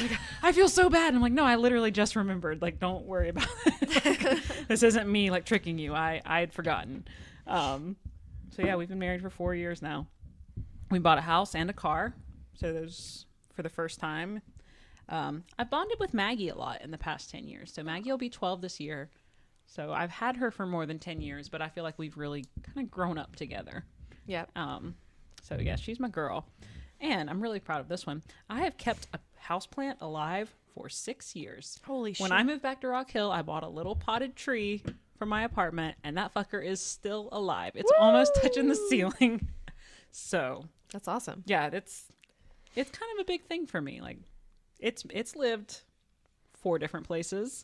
like, I feel so bad. And I'm like, no, I literally just remembered. Like, don't worry about it. This isn't me like tricking you. I had forgotten. So yeah, we've been married for 4 years now. We bought a house and a car. So those for the first time. I bonded with Maggie a lot in the past 10 years. So Maggie will be 12 this year. So I've had her for more than 10 years, but I feel like we've really kind of grown up together. Yeah. So yeah, she's my girl. And I'm really proud of this one. I have kept a houseplant alive for 6 years. Holy shit. When I moved back to Rock Hill, I bought a little potted tree from my apartment, and that fucker is still alive. It's almost touching the ceiling. So That's awesome. yeah, it's kind of a big thing for me. Like, it's lived 4 different places,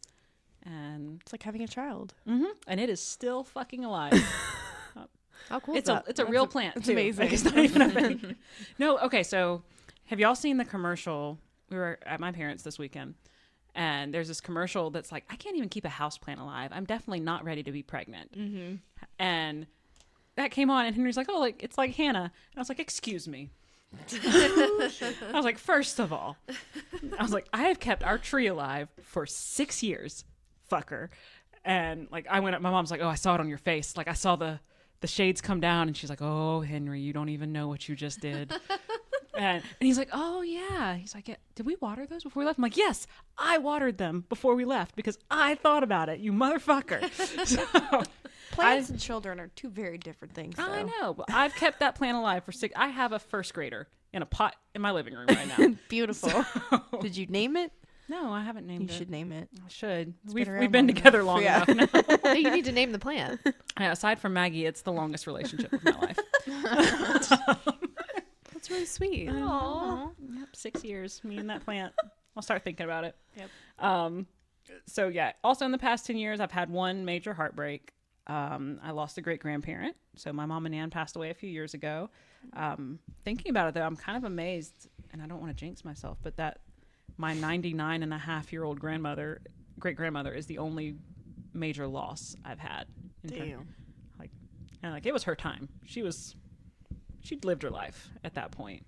and It's like having a child. and it is still fucking alive. How cool It's is that? it's a real plant. It's too. amazing. Like, it's not even a thing. No, okay. So, have y'all seen the commercial? We were at my parents' this weekend, and there's this commercial that's like, I can't even keep a houseplant alive. I'm definitely not ready to be pregnant. Mm-hmm. And that came on, and Henry's like, oh, like it's like Hannah. And I was like, excuse me. I was like, first of all, I was like, I have kept our tree alive for 6 years, fucker. And like, I went up, my mom's like, oh, I saw it on your face. Like, I saw the shades come down, and she's like, oh, Henry, you don't even know what you just did. And he's like, oh yeah. He's like, yeah, did we water those before we left? I'm like, yes, I watered them before we left because I thought about it, you motherfucker. So, Plants and children are 2 very different things. I though. know, but I've kept that plant alive for 6. I have a first grader in a pot in my living room right now. Beautiful. Did you name it? No, I haven't named You it. should name it. I should. been around We've been long together enough. long Yeah. enough now. Hey, you need to name the plant. Yeah, aside from Maggie, it's the longest relationship of my life. That's really sweet. Aww. Yep, 6 years, me and that plant. I'll start thinking about it. Yep. So yeah, also in the past 10 years, I've had one major heartbreak. I lost a great grandparent. So my mom and Nan passed away a few years ago. Thinking about it though, I'm kind of amazed, and I don't want to jinx myself, but that my 99-and-a-half-year-old great grandmother is the only major loss I've had. Like it was her time. She'd lived her life at that point.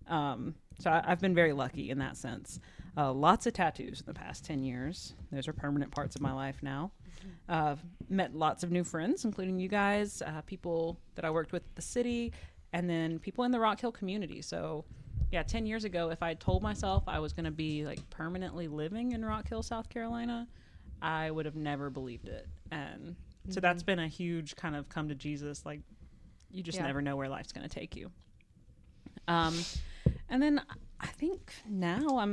So I've been very lucky in that sense. Lots of tattoos in the past 10 years. Those are permanent parts of my life now. Met lots of new friends, including you guys, people that I worked with at the city, and then people in the Rock Hill community. So yeah, 10 years ago, if I had told myself I was going to be like permanently living in Rock Hill, South Carolina, I would have never believed it. And so that's been a huge kind of come to Jesus. Like, you just never know where life's going to take you. And then I think now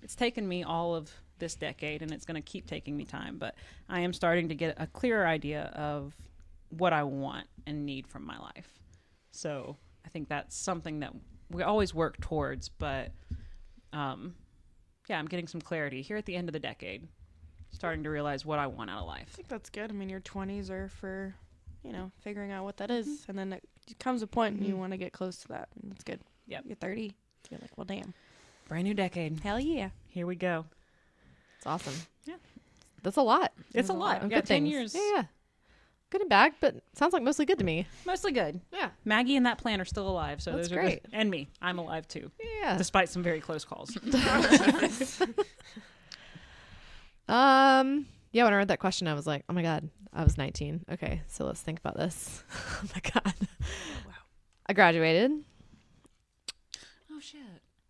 it's taken me all of this decade, and it's going to keep taking me time, but I am starting to get a clearer idea of what I want and need from my life. So I think that's something that we always work towards, but I'm getting some clarity here at the end of the decade, starting to realize what I want out of life. I think that's good. I mean, your 20s are for, figuring out what that is. And then it comes a point and you want to get close to that. And that's good. Yep. You're 30. You're like, well, damn. Brand new decade. Hell yeah. Here we go. It's awesome. Yeah. That's a lot. It's a lot. of Yeah, good 10 things. years. Yeah. Good and bad, but sounds like mostly good to me. Mostly good. Yeah. Maggie and that plant are still alive, so That's those are great. good. And me. I'm alive too, Yeah. despite some very close calls. Yeah, when I read that question, I was like, oh my God, I was 19. Okay, so let's think about this. Oh my God. Wow. I graduated. Oh shit.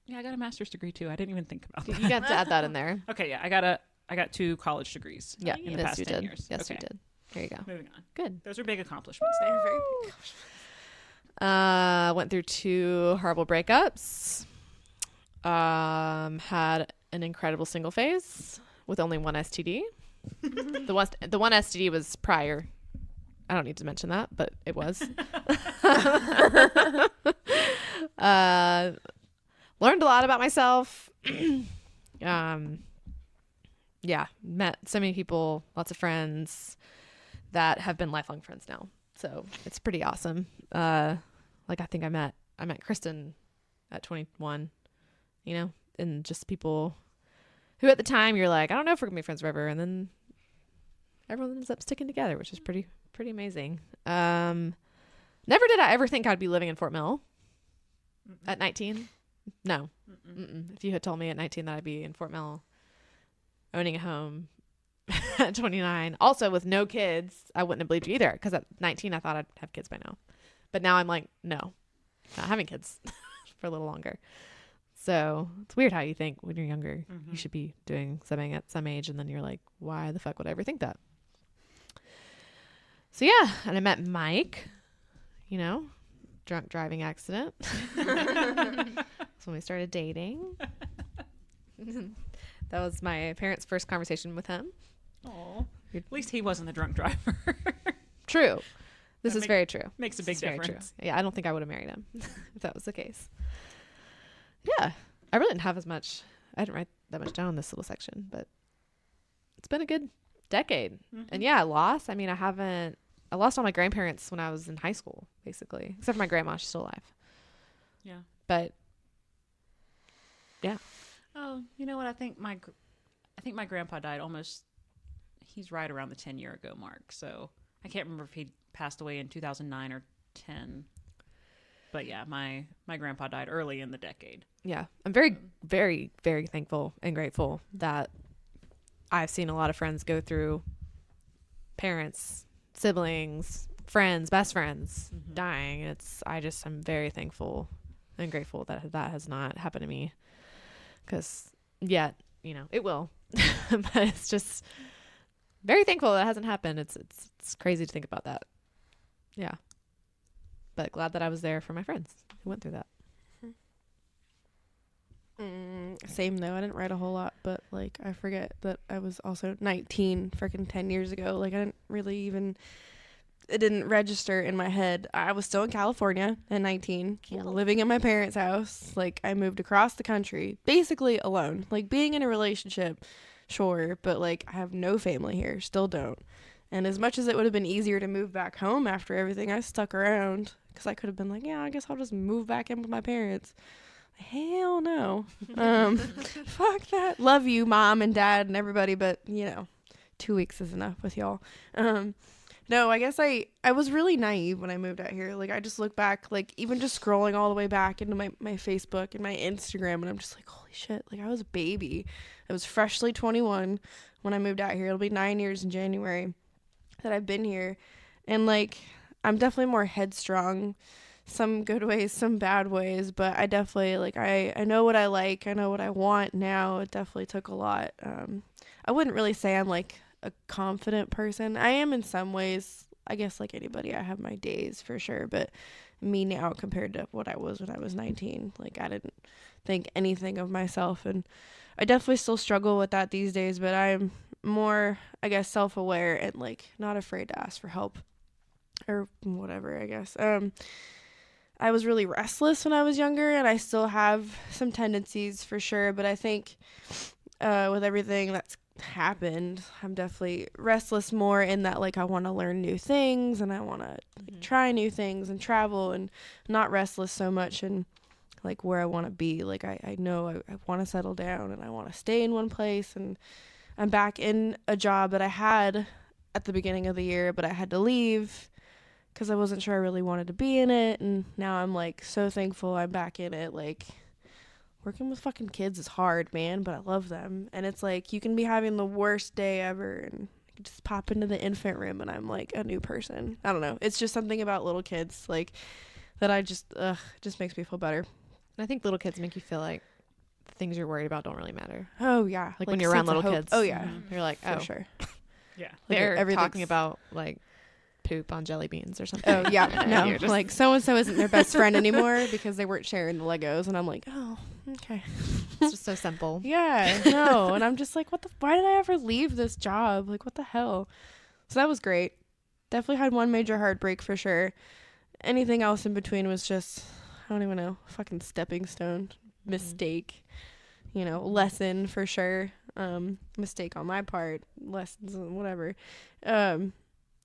Yeah, I got a master's degree too. I didn't even think about that. You got to add that in there. Okay, yeah, I got 2 college degrees. Yeah, in the yes, past you 10 did. years. Yes, Okay. you did. There you go. Moving on. Good. Those are big accomplishments. They're very big. Went through 2 horrible breakups. Had an incredible single phase with only 1 STD. The one STD was prior. I don't need to mention that, but it was. Learned a lot about myself. Yeah, met so many people, lots of friends that have been lifelong friends now. So it's pretty awesome. Like I think I met Kristen at 21, and just people who at the time you're like, I don't know if we're gonna be friends forever, and then everyone ends up sticking together, which is pretty amazing. Never did I ever think I'd be living in Fort Mill at 19. No. Mm-mm. If you had told me at 19 that I'd be in Fort Mill owning a home at 29, also with no kids, I wouldn't have believed you either, because at 19 I thought I'd have kids by now. But now I'm like, no, not having kids for a little longer. So it's weird how you think when you're younger you should be doing something at some age, and then you're like, why the fuck would I ever think that? So yeah, and I met Mike, drunk driving accident. That's when we started dating. That was my parents' first conversation with him. Aww. At least he wasn't the drunk driver. True. This That is very true. Makes a This big is very true. difference. Yeah, I don't think I would have married him if that was the case. Yeah, I really didn't have as much. I didn't write that much down in this little section, but it's been a good decade. And yeah, I lost. I mean, I lost all my grandparents when I was in high school, basically, except for my grandma. She's still alive. Yeah. But Oh, you know what? I think my grandpa died almost. He's right around the 10-year ago mark. So I can't remember if he passed away in 2009 or 10. But yeah, my grandpa died early in the decade. yeah, I'm very, very, very thankful and grateful that I've seen a lot of friends go through parents, siblings, friends, best friends dying. I'm very thankful and grateful that has not happened to me. Because yet, it will. But it's just very thankful that it hasn't happened. It's crazy to think about that. Yeah. But glad that I was there for my friends who went through that. Same though. I didn't write a whole lot, but like I forget that I was also 19 freaking 10 years ago. Like I didn't really even, it didn't register in my head. I was still in California at 19, living in my parents' house. Like I moved across the country basically alone. Like being in a relationship, sure, but like I have no family here, still don't. And as much as it would have been easier to move back home after everything, I stuck around because I could have been like, yeah, I guess I'll just move back in with my parents. Hell no. Fuck that. Love you, mom and dad and everybody, but 2 weeks is enough with y'all. No, I guess I was really naive when I moved out here. Like I just look back, like even just scrolling all the way back into my Facebook and my Instagram, and I'm just like, holy shit, like I was a baby. I was freshly 21 when I moved out here. It'll be 9 years in January that I've been here. And like I'm definitely more headstrong, some good ways, some bad ways, but I definitely like I know what I like, I know what I want now. It definitely took a lot. I wouldn't really say I'm like a confident person. I am in some ways. I guess like anybody, I have my days for sure, but me now compared to what I was when I was 19, like I didn't think anything of myself, and I definitely still struggle with that these days, but I'm more, I guess, self-aware and like not afraid to ask for help or whatever, I guess. I was really restless when I was younger, and I still have some tendencies for sure, but I think with everything that's happened, I'm definitely restless more in that like I want to learn new things and I want to like, try new things and travel, and not restless so much in like where I want to be. Like I know I want to settle down and I want to stay in one place, and I'm back in a job that I had at the beginning of the year, but I had to leave because I wasn't sure I really wanted to be in it, and now I'm like so thankful I'm back in it. Like working with fucking kids is hard, man, but I love them. And it's like you can be having the worst day ever and you just pop into the infant room and I'm like a new person. I don't know. It's just something about little kids like that I just just makes me feel better. And I think little kids make you feel like the things you're worried about don't really matter. Oh yeah. Like when you're around sense of little hope. kids. Oh yeah. You're like, oh, For sure. Yeah. Like they're everything's- talking about like poop on jelly beans or something. Oh yeah. And No. you're just Like so and so isn't their best friend anymore because they weren't sharing the Legos, and I'm like, oh, okay. it's just so simple. Yeah, no. And I'm just like, why did I ever leave this job? Like, what the hell? So that was great. Definitely had one major heartbreak for sure. Anything else in between was just, I don't even know, fucking stepping stone, mistake, lesson for sure. Mistake on my part, lessons, whatever.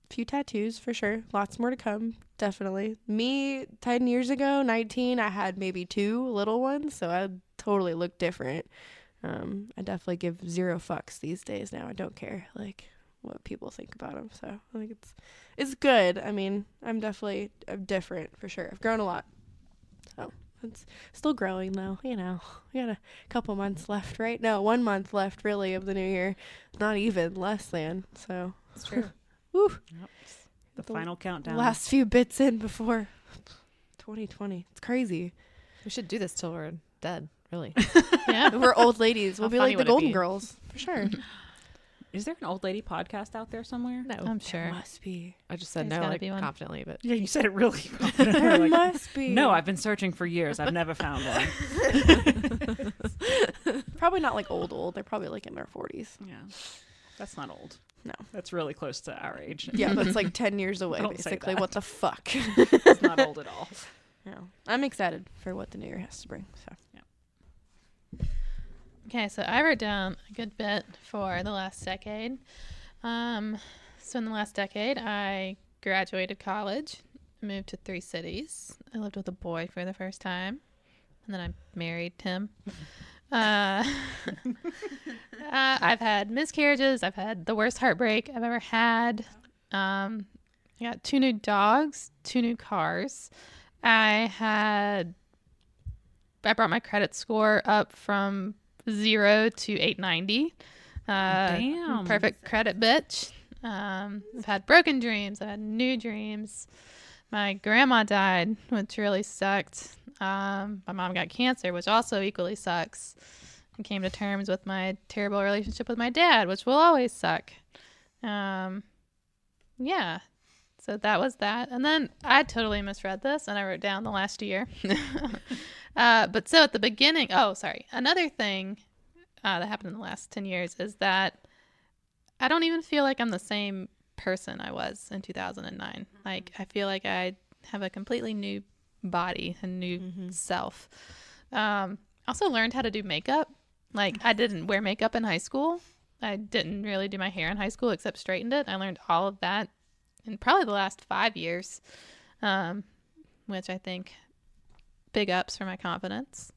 Few tattoos for sure. Lots more to come. Definitely. Me 10 years ago, 19, I had maybe 2 little ones, so I totally look different. I definitely give 0 fucks these days now. I don't care like what people think about them. So I think it's good. I mean, I'm different for sure. I've grown a lot. So it's still growing though. We got a couple months left, right? No, 1 month left really of the new year. Not even, less than. So It's true. woo. Yep. The final countdown. Last few bits in before 2020. It's crazy. We should do this till we're dead, really. Yeah. We're old ladies. We'll How be funny like the would it Golden be? Girls for sure. Is there an old lady podcast out there somewhere? No. I'm sure. Must be. I just said There's no gotta like be one. confidently, but Yeah, you said it really confidently. There Like, must be. no, I've been searching for years. I've never found one. Probably not like old. They're probably like in their 40s. Yeah. That's not old. No. That's really close to our age. Yeah, that's like 10 years away, Don't say basically. that. What the fuck? It's not old at all. No. I'm excited for what the new year has to bring. So Okay, so I wrote down a good bit for the last decade. So in the last decade, I graduated college, moved to 3 cities. I lived with a boy for the first time, and then I married him. I've had miscarriages. I've had the worst heartbreak I've ever had. I got 2 new dogs, 2 new cars. I brought my credit score up from 0 to 890. Damn. Perfect credit bitch. I've had broken dreams. I've had new dreams. My grandma died, which really sucked. My mom got cancer, which also equally sucks. I came to terms with my terrible relationship with my dad, which will always suck. Yeah. So that was that. And then I totally misread this, and I wrote down the last year. But so at the beginning, another thing that happened in the last 10 years is that I don't even feel like I'm the same person I was in 2009. Like, I feel like I have a completely new body, a new self. Also learned how to do makeup. Like, I didn't wear makeup in high school. I didn't really do my hair in high school except straightened it. I learned all of that in probably the last 5 years, which I think big ups for my confidence.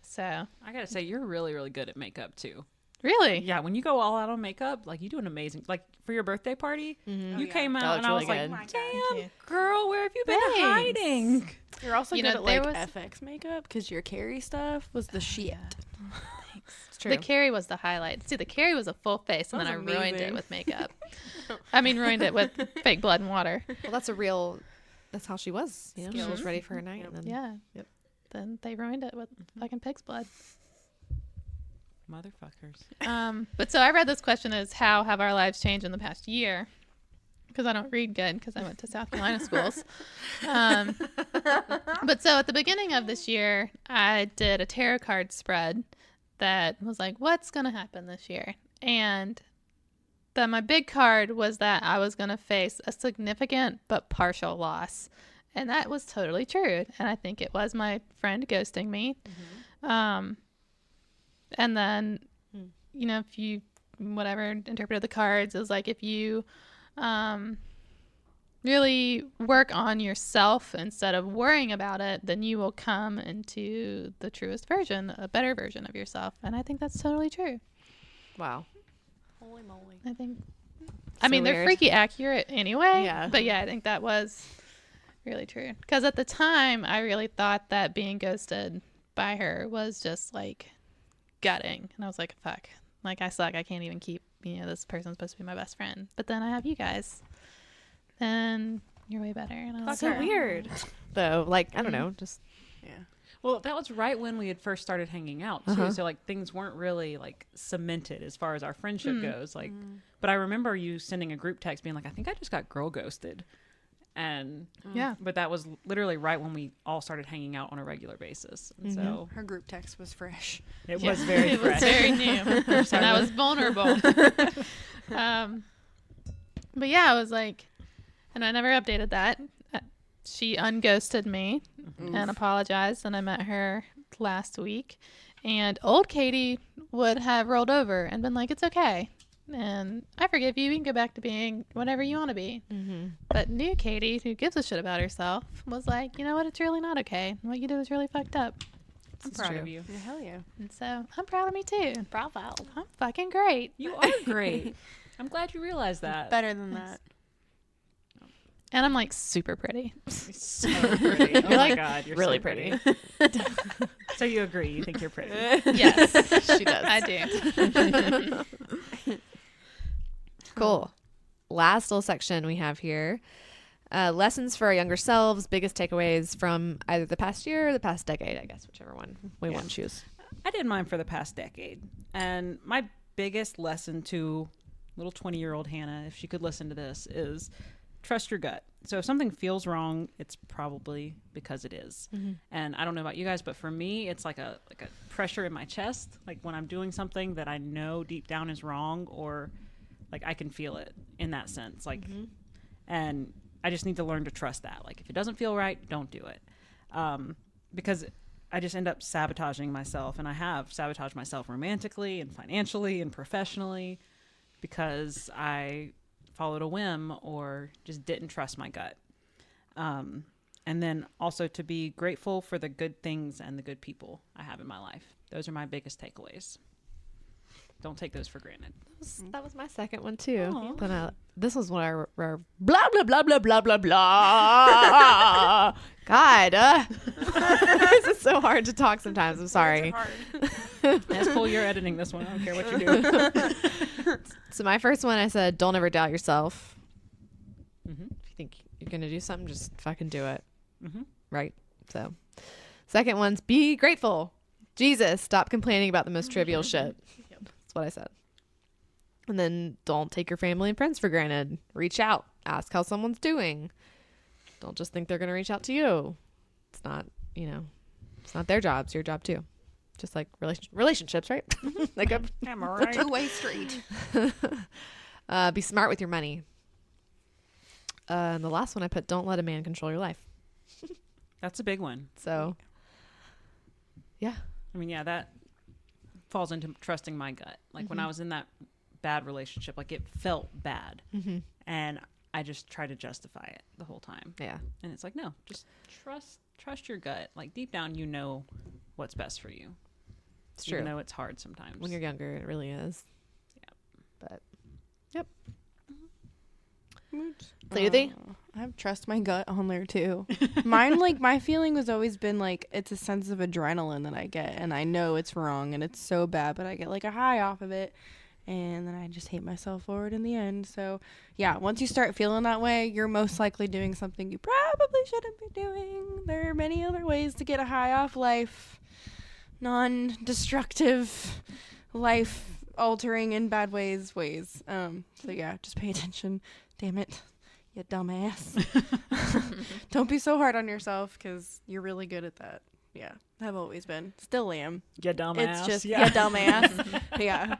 So I gotta say, you're really, really good at makeup too. really, Yeah, when you go all out on makeup, like you do an amazing. Like for your birthday party, you came out That and I was looks like, really good. "Damn, you. girl, where have you been Thanks. hiding?" you're also You good know, at there like was- FX makeup because your Carrie stuff was the shit. yeah. It's true. The Carrie was the highlight. See, the Carrie was a full face, and That then I was ruined it amazing. with makeup. I mean, ruined it with fake blood and water. Well, that's how she was. You know, she was Skills. ready for her night. And then, Yeah. Yep. Then they ruined it with fucking pig's blood. Motherfuckers. But so I read this question as how have our lives changed in the past year? Because I don't read good because I went to South Carolina schools. But so at the beginning of this year, I did a tarot card spread that was like, what's going to happen this year? And my big card was that I was going to face a significant but partial loss. And that was totally true. And I think it was my friend ghosting me. And then, you know, if you, whatever, interpreted the cards, it was like if you really work on yourself instead of worrying about it, then you will come into the truest version, a better version of yourself. And I think that's totally true. wow. Holy moly. I think, So they're weird. freaky accurate anyway. Yeah. But yeah, I think that was really true. Because at the time, I really thought that being ghosted by her was just like gutting. And I was like, fuck, like I suck. I can't even keep, this person's supposed to be my best friend. But then I have you guys. And you're way better. And I was That's so like, weird. Though, like, I don't know, just Yeah. Well, that was right when we had first started hanging out too. Uh-huh. So like things weren't really like cemented as far as our friendship goes. Like, but I remember you sending a group text being like, "I think I just got girl ghosted," and yeah. but that was literally right when we all started hanging out on a regular basis. And so Her group text was fresh. it Yeah. was very It fresh. was very new. And I was vulnerable. But yeah, I was like, and I never updated that. She unghosted me and apologized, and I met her last week. And old Katie would have rolled over and been like, it's okay. And I forgive you. We can go back to being whatever you want to be. But new Katie, who gives a shit about herself, was like, you know what? It's really not okay. What you did was really fucked up. I'm It's proud true. of you. Yeah, hell yeah. And so I'm proud of me too. Bravo. I'm fucking great. You are great. I'm glad you realized that. Better than that. And I'm like super pretty. So pretty. Oh my like god, you're really so pretty. So you agree? You think you're pretty? Yes, She does. I do. Cool. Last little section we have here. Lessons for our younger selves, biggest takeaways from either the past year or the past decade, I guess, whichever one we want to choose. I did mine for the past decade. And my biggest lesson to little 20-year-old Hannah, if she could listen to this, is trust your gut. So if something feels wrong, it's probably because it is. And I don't know about you guys, but for me, it's like a pressure in my chest. Like when I'm doing something that I know deep down is wrong, or Like I can feel it in that sense. Like, and I just need to learn to trust that. Like if it doesn't feel right, don't do it. Because I just end up sabotaging myself, and I have sabotaged myself romantically and financially and professionally because I followed a whim or just didn't trust my gut. And then also to be grateful for the good things and the good people I have in my life. Those are my biggest takeaways. Don't take those for granted. That was my second one too. Aw. Then this was what our blah blah blah blah blah blah blah. God, this is so hard to talk sometimes. I'm sorry. That's cool. You're editing this one. I don't care what you do. So my first one, I said, don't ever doubt yourself. Mm-hmm. If you think you're gonna do something, just fucking do it. Mm-hmm. Right. So, second one's be grateful. Jesus, stop complaining about the most trivial shit. That's what I said. And then don't take your family and friends for granted. Reach out. Ask how someone's doing. Don't just think they're going to reach out to you. It's not, it's not their job. It's your job too. Just like relationships, right? Like Am I right? Two-way street. be smart with your money. And the last one I put, don't let a man control your life. That's a big one. So, yeah. I mean, yeah, that falls into trusting my gut. Like when I was in that bad relationship, like it felt bad. Mm-hmm. And I just try to justify it the whole time. Yeah. And it's like, no, just trust your gut. Like deep down, you know what's best for you. It's true. Even though it's hard sometimes. When you're younger, it really is. Yeah. But, yep. I have trust my gut on there too. Mine, like my feeling has always been like it's a sense of adrenaline that I get, and I know it's wrong and it's so bad, but I get like a high off of it, and then I just hate myself for it in the end. So yeah, once you start feeling that way, you're most likely doing something you probably shouldn't be doing. There are many other ways to get a high off life, non-destructive, life altering in bad ways. So yeah, just pay attention. Damn it, you dumbass. Don't be so hard on yourself because you're really good at that. Yeah, I've always been. Still am. You dumbass. It's just, yeah. dumbass. Yeah.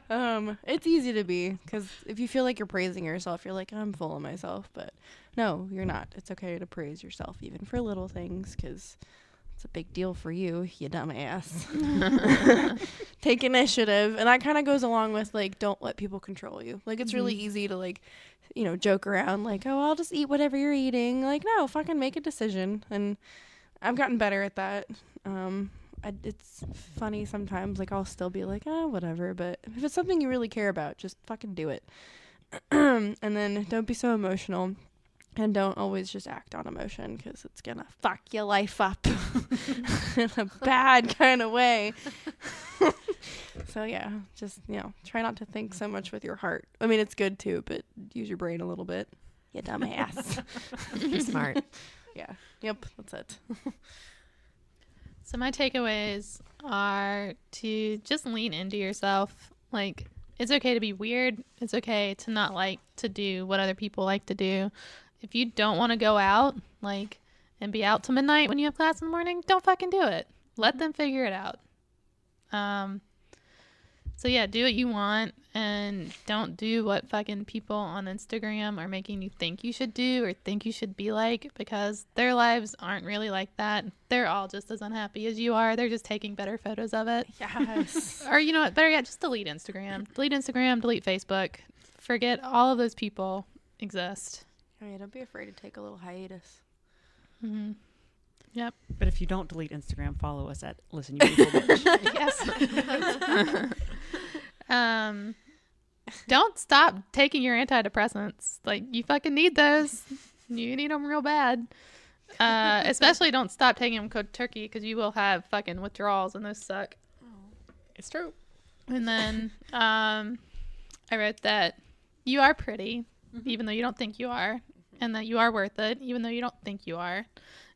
It's easy to be because if you feel like you're praising yourself, you're like, I'm full of myself. But no, you're not. It's okay to praise yourself even for little things because it's a big deal for you, you dumbass. Take initiative. And that kind of goes along with like, don't let people control you. Like, it's really easy to like, joke around like, oh, I'll just eat whatever you're eating. Like, no, fucking make a decision. And I've gotten better at that. It's funny sometimes, like I'll still be like, whatever. But if it's something you really care about, just fucking do it. And then don't be so emotional. And don't always just act on emotion because it's going to fuck your life up in a bad kind of way. So, yeah, just, try not to think so much with your heart. I mean, it's good too, but use your brain a little bit. You dumbass. Be smart. Yeah. Yep. That's it. So my takeaways are to just lean into yourself. Like, it's okay to be weird. It's okay to not like to do what other people like to do. If you don't want to go out, like, and be out till midnight when you have class in the morning, don't fucking do it. Let them figure it out. So yeah, do what you want and don't do what fucking people on Instagram are making you think you should do or think you should be like, because their lives aren't really like that. They're all just as unhappy as you are. They're just taking better photos of it. Yes. Or you know what, better yet, just delete Instagram. Delete Instagram, delete Facebook. Forget all of those people exist. Oh, yeah, don't be afraid to take a little hiatus. Mm-hmm. Yep. But if you don't delete Instagram, follow us at Listen You Evil Bitch. Yes. Don't stop taking your antidepressants. Like, you fucking need those. You need them real bad. Especially don't stop taking them cold turkey because you will have fucking withdrawals and those suck. It's true. And then I wrote that you are pretty, even though you don't think you are, and that you are worth it, even though you don't think you are,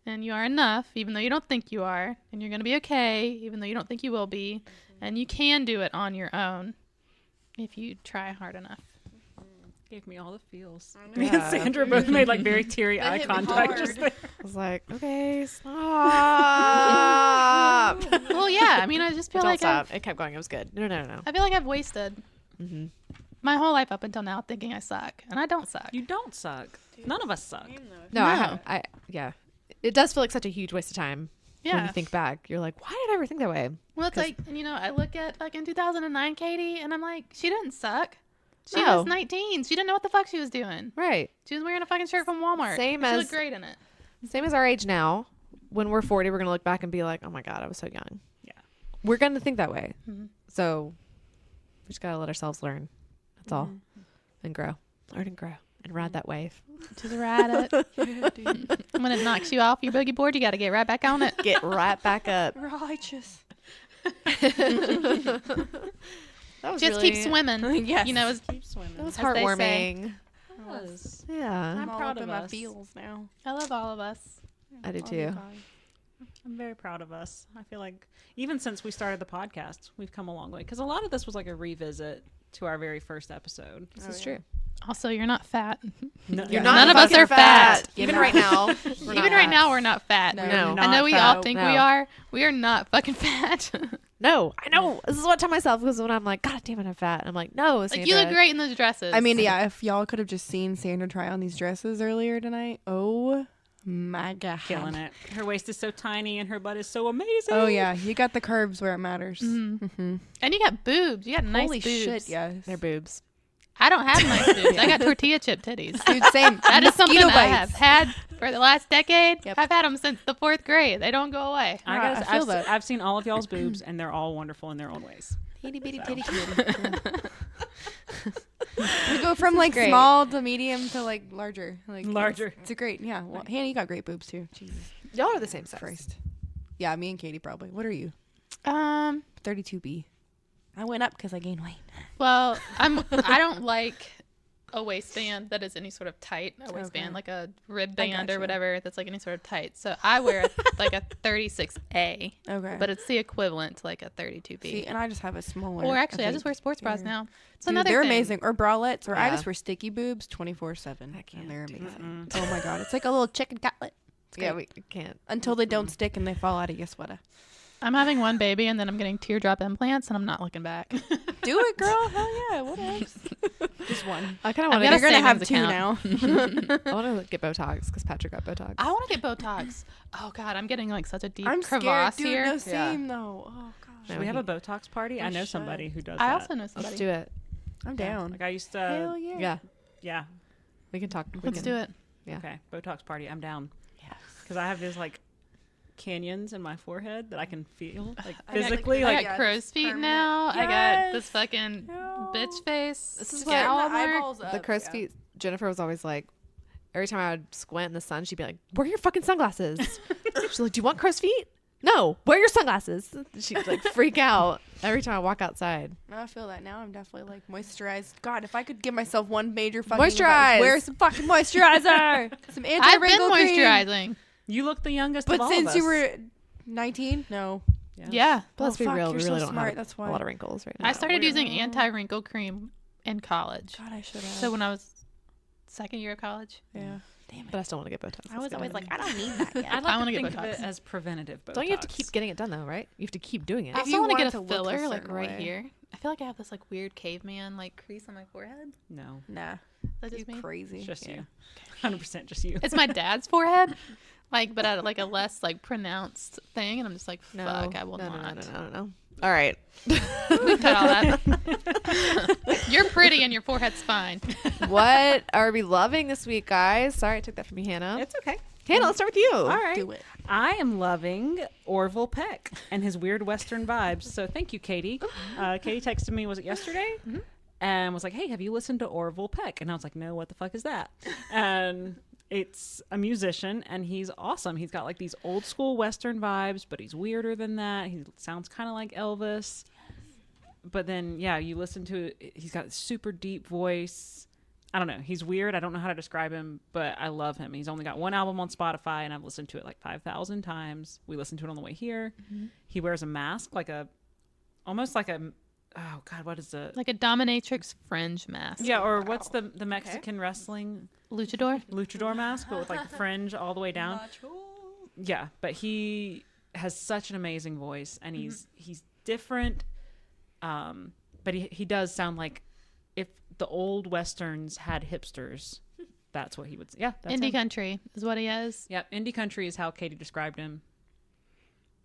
and you are enough, even though you don't think you are, and you're going to be okay, even though you don't think you will be, and you can do it on your own if you try hard enough. Gave me all the feels. know. Me and Yeah. Sandra both made like very teary That eye hit me contact hard. just there. I was like, okay, stop. Well, yeah, I mean, I just feel Don't like stop. It kept going. It was good. No. I feel like I've wasted Mm-hmm. my whole life up until now thinking I suck, and I don't suck. You don't suck. None of us suck. No, No. Yeah. It does feel like such a huge waste of time. When Yeah. you think back, you're like, why did I ever think that way? Well, it's like, and, I look at like in 2009 Katie, and I'm like, she didn't suck. She No. was 19. She didn't know what the fuck she was doing. Right. She was wearing a fucking shirt from Walmart. Same she as- looked great in it. Same as our age now. When we're 40, we're going to look back and be like, oh my God, I was so young. Yeah. We're going to think that way. Mhm. So we just got to let ourselves learn. That's all. And grow. Learn and grow. And ride that wave. Just ride it. When it knocks you off your boogie board, you got to get right back on it. Get right back up. Righteous. That was Just really, keep swimming. Yes. It's Keep swimming. That was as they say. heartwarming. was. Yeah. I'm all proud up of in my us. feels now. I love all of us. I do I'll be too. fine. I'm very proud of us. I feel like even since we started the podcast, we've come a long way. Because a lot of this was like a revisit to our very first episode. This Oh, is yeah. true. Also, you're not fat. No, You're None not of us fucking are fat. Even You're right not. now. Even right now, we're not fat. No. No. I know we Not all fat. think No. we are. We are not fucking fat. No, I know. This is what I tell myself because when I'm like, God damn it, I'm fat. I'm like, no, like, Sandra. you look great in those dresses. I mean, yeah, if y'all could have just seen Sandra try on these dresses earlier tonight. Oh my God. killing it. Her waist is so tiny and her butt is so amazing. Oh, yeah. You got the curves where it matters. Mhm. Mm-hmm. And you got boobs. You got nice Holy boobs. shit, yes. They're boobs. I don't have nice boobs. I got tortilla chip titties. Dude, same. That is something Mosquito I have bites. had for the last decade. Yep. I've had them since the 4th grade. They don't go away. I, Right, guess I feel I've, that. I've seen all of y'all's boobs and they're all wonderful in their own ways. Itty bitty So. titty kitty. We go from like great. small to medium to like larger. Like Larger. It's a great, yeah. Well, Hannah, you got great boobs too. Jesus Y'all are the same size. Christ. Yeah, me and Katie probably. What are you? 'Em, 32B. I went up because I gained weight. well, I don't like a waistband that is any sort of tight. A waistband, Okay. like a rib band or gotcha. whatever that's like any sort of tight. So I wear like a 36A, Okay. but it's the equivalent to like a 32B. See, and I just have a smaller. Or actually, I think. just wear sports bras Yeah. now. It's Dude, another they're thing. amazing. Or bralettes. Or I Yeah. just wear sticky boobs 24/7. I can't And they're do amazing. Mm-mm. Oh my God. It's like a little chicken cutlet. It's Yeah, great. we can't. Until they don't stick and they fall out of your sweater. I'm having one baby and then I'm getting teardrop implants and I'm not looking back. Do it, girl. Hell yeah. What else? Just one. I kind of I've want got to. a You're going to have savings two account. now. I want to get Botox because Patrick got Botox. I want to get Botox. Oh God, I'm getting like such a deep I'm scared. crevasse Dude, here. no, same though. Oh, gosh. No, Should we have a he- Botox party? I We know should. somebody who does I that. also know somebody. Let's do it. I'm down. Like I used to. Hell yeah. Yeah, Yeah. we can talk. Let's do it. Yeah. Okay. Botox party. I'm down. Yes. Because I have these like canyons in my forehead that I can feel like I got, physically. I Like, got yeah, crow's just feet permanent. now. I got Yes. this fucking No. bitch face. This is scowl what- mark. The crow's feet. Jennifer was always like, every time I would squint in the sun, she'd be like, "Wear your fucking sunglasses." She's like, "Do you want crow's feet?" No, wear your sunglasses. She'd like freak out every time I walk outside. Now I feel that. Now I'm definitely like moisturized. God, if I could give myself one major fucking Moisturize. advice, wear some fucking moisturizer. Some I've been anti-wrinkle cream. moisturizing. you look the youngest But of all since of you us. were 19, no. Yeah. But let's Oh, be fuck, real, you're we so really don't smart, have that's a why. lot of wrinkles right now. I started we're- using anti-wrinkle cream in college. God, I should have. So when I was second year of college. yeah. Damn it. But I still want to get Botox. I was Let's get always it. like, I don't need that yet. I'd I like wanna to get think of it Botox. as preventative Botox. Don't you have to keep getting it done though, right? You have to keep doing it. I If also you want to want get a it to look a filler like certain right way. here. I feel like I have this like weird caveman like crease on my forehead. No, Nah. That's You just me. crazy. it's just Yeah. you. 100% just you. It's my dad's forehead, like, but at like a less like pronounced thing, and I'm just like, No, fuck, I will no, not. No. All right. We cut all that. You're pretty and your forehead's fine. What are we loving this week, guys? Sorry, I took that from you, Hannah. It's okay. Hannah, let's start with you. All right. Do it. I am loving Orville Peck and his weird Western vibes. So thank you, Katie. Katie texted me, was it yesterday? And was like, hey, have you listened to Orville Peck? And I was like, no, what the fuck is that? And it's a musician and he's awesome. He's got like these old school Western vibes, but he's weirder than that. He sounds kind of like Elvis. But then, yeah, you listen to it. He's got a super deep voice. I don't know. He's weird. I don't know how to describe him, but I love him. He's only got one album on Spotify, and I've listened to it like 5,000 times. We listened to it on the way here. He wears a mask, almost like a, oh God, what is it? Like a dominatrix fringe mask. Yeah, or what's the Mexican wrestling Luchador. luchador mask, but with like the fringe all the way down? Yeah, but he has such an amazing voice, and he's different, but he does sound like if the old westerns had hipsters. That's what he would say. Yeah, that's Indie him. country is what he is. Yep, indie country is how Katie described him.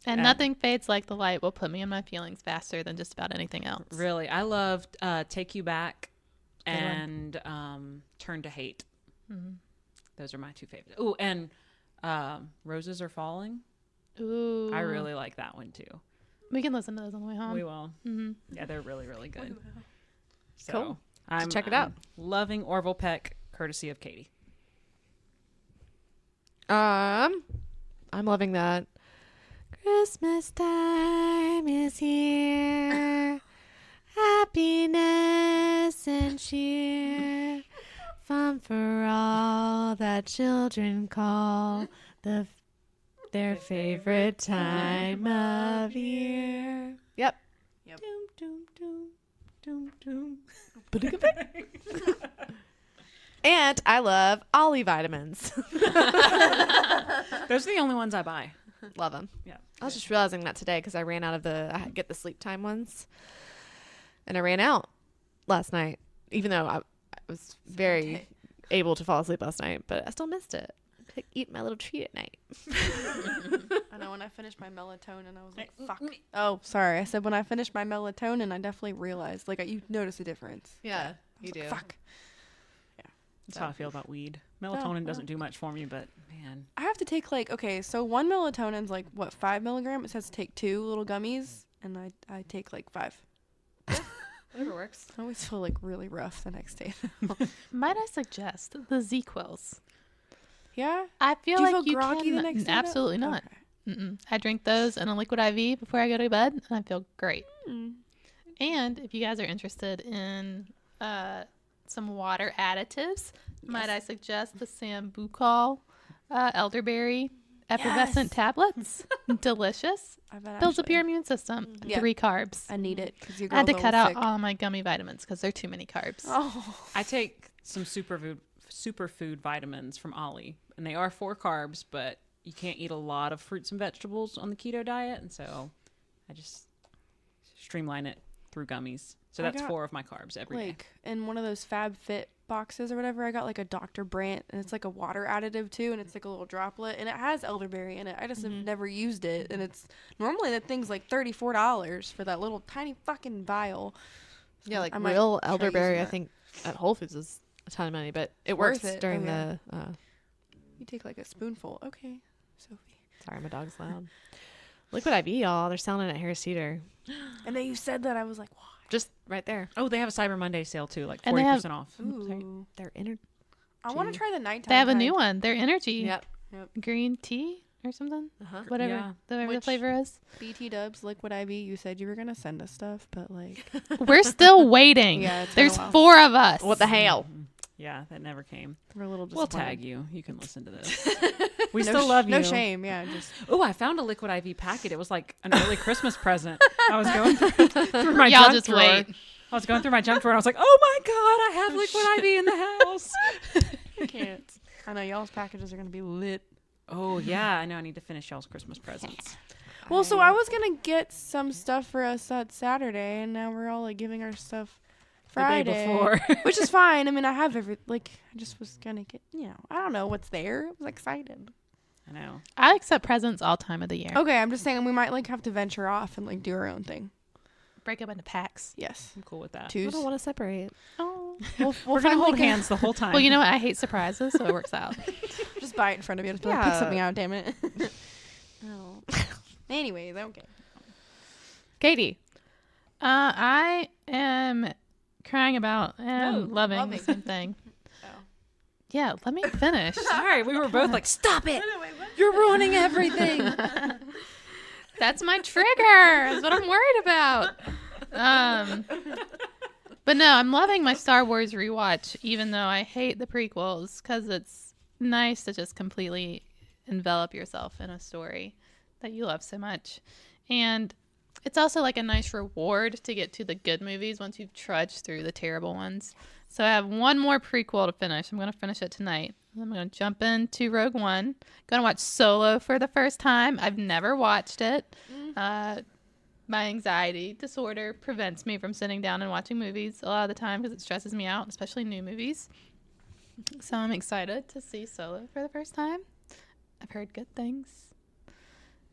And nothing fades like the light will put me in my feelings faster than just about anything else. Really, I loved Take You Back Good and Turn to Hate. Mm-hmm. Those are my two favorites. Ooh, and Roses Are Falling. Ooh. I really like that one too. We can listen to those on the way home. We will. Mm-hmm. Yeah, they're really, really good. So, Cool. I'm check it out. Loving Orville Peck, courtesy of Katie. I'm loving that. Christmas time is here. Happiness and cheer. Fun for all that children call their favorite time of year. Yep. Yep. Doom, doom, doom, doom, doom. And I love Ollie vitamins. Those are the only ones I buy. Love them. Yeah. I was just realizing that today because I ran out of I get the sleep time ones. And I ran out last night, even though I was very able to fall asleep last night, but I still missed it. I could eat my little treat at night. I know when I finished my melatonin, I was like, fuck. Oh, sorry. I said when I finished my melatonin, I definitely realized, like, you notice a difference. Yeah, I was you like, do. fuck. That's how I feel about weed. Melatonin doesn't do much for me, but man. I have to take, like, okay, so one melatonin's like, what, 5 milligrams? It says to take 2 little gummies, and I take, like, 5. Whatever works. I always feel, like, really rough the next day. Might I suggest the Z-Quills? Yeah? I feel Do you like feel you groggy can. the next day? Absolutely not. Okay. Mm-mm. I drink those in a liquid IV before I go to bed, and I feel great. Mm. And if you guys are interested in some water additives, might I suggest the Sambucol elderberry effervescent tablets? Delicious. I bet Builds up actually. your immune system. Yeah. 3 carbs. I need it because your I had to girl's cut always out sick. all my gummy vitamins because they're too many carbs. Oh. I take some superfood vitamins from Ollie, and they are 4 carbs, but you can't eat a lot of fruits and vegetables on the keto diet, and so I just streamline it through gummies. So I that's got, 4 of my carbs every day. Like in one of those Fab Fit boxes or whatever, I got like a Dr. Brandt, and it's like a water additive too, and it's like a little droplet, and it has elderberry in it. I just have never used it, and it's normally that thing's like $34 for that little tiny fucking vial. Yeah, like I might real try elderberry, using I that. think at Whole Foods is a ton of money, but it Worth works it. during Okay. the. You take like a spoonful. Okay, Sophie. Sorry, my dog's loud. Liquid IV, y'all. They're selling it at Harris Teeter. And then you said that, I was like, wow. Just right there. Oh, they have a Cyber Monday sale too, like And they have- 40% off. Ooh. They're inner. I want to try the nighttime. They have a kind. new one. Their energy Yep. green tea or something. Uh-huh. Whatever, Yeah. whatever the Which- flavor is. BT Dubs Liquid IV. You said you were gonna send us stuff, but like, We're still waiting. Yeah, it's been a There's while. 4 of us. What the hell? Yeah, that never came. we're a little We'll disappointed. tag you. You can listen to this. We No still love you. No shame. Yeah, just Oh, I found a Liquid IV packet. It was like an early Christmas present. I was going through my Y'all junk just drawer. wait. I was going through my junk drawer and I was like, oh my God, I have Liquid IV in the house. I can't. I know y'all's packages are gonna be lit. Oh, yeah. I know. I need to finish y'all's Christmas presents. Well, so I was gonna get some stuff for us that Saturday, and now we're all like giving our stuff Friday, The day before. which is fine. I mean, I have I just was gonna get, I don't know what's there. I was excited. I know. I accept presents all time of the year. Okay, I'm just saying we might like have to venture off and like do our own thing. Break up into packs. Yes, I'm cool with that. I twos. don't want to separate. Oh. We'll We're going to find, hold like, a- hands the whole time. Well, you know what? I hate surprises, so it works out. Just buy it in front of you. Just be like, pick Yeah. something out, damn it. Oh. Anyways, okay. Katie. I am crying about and No, loving the loving. same thing. Oh. Yeah, let me finish. Sorry, we were both like, stop it. You're ruining everything. That's my trigger. That's what I'm worried about. But no, I'm loving my Star Wars rewatch, even though I hate the prequels, because it's nice to just completely envelop yourself in a story that you love so much. And it's also like a nice reward to get to the good movies once you've trudged through the terrible ones. So I have one more prequel to finish. I'm going to finish it tonight. I'm going to jump into Rogue One. Going to watch Solo for the first time. I've never watched it. my anxiety disorder prevents me from sitting down and watching movies a lot of the time because it stresses me out, especially new movies. So I'm excited to see Solo for the first time. I've heard good things.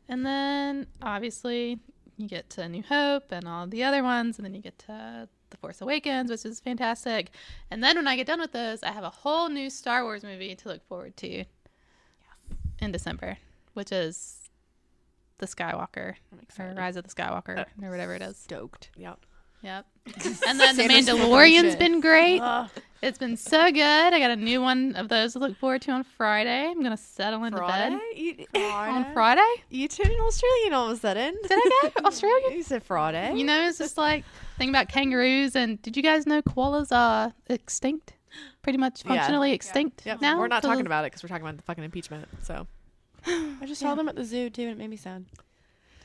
And then obviously you get to New Hope and all the other ones, and then you get to The Force Awakens, which is fantastic. And then when I get done with those, I have a whole new Star Wars movie to look forward to in December, which is The Skywalker, or Rise of the Skywalker, or whatever it is. Stoked. Yep. Yep. And then The Santa's Mandalorian's shit. been great. It's been so good. I got a new one of those to look forward to on Friday. I'm going to settle into bed. On Friday? You turned Australian all of a sudden. Did I go Australian? You said Friday. You know, it's just like thing about kangaroos. And did you guys know koalas are extinct? Pretty much Yeah. functionally extinct Yep. now? We're not So talking about it because we're talking about the fucking impeachment. So I just saw them at the zoo too, and it made me sad.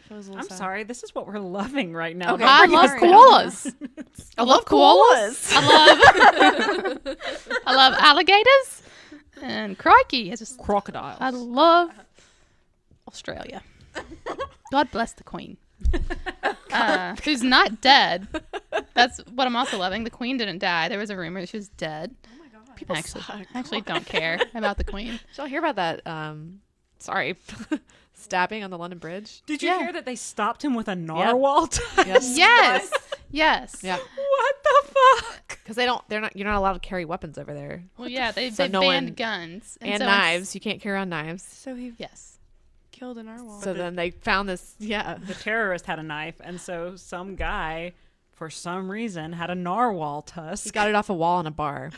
It was a little I'm sad. sorry. This is what we're loving right now. Okay. Don't I bring love us down. koalas. I love koalas. I love alligators. And crikey, Crocodiles. I love Australia. God bless the Queen. Who's not dead. That's what I'm also loving. The Queen didn't die. There was a rumor that she was dead. Oh my god. People Actually, suck. I actually don't care about the Queen. Did y'all hear about that? Sorry, stabbing on the London Bridge. Did you Yeah. hear that they stopped him with a narwhal? Yep. Yes. Yes. Yep. What the fuck? Because you're not allowed to carry weapons over there Well, yeah, they So no banned one- guns. and so knives. You can't carry around knives. So he Yes. killed a narwhal. So then they found this. Yeah. The terrorist had a knife, and so some guy, for some reason, had a narwhal tusk. He got it off a wall in a bar.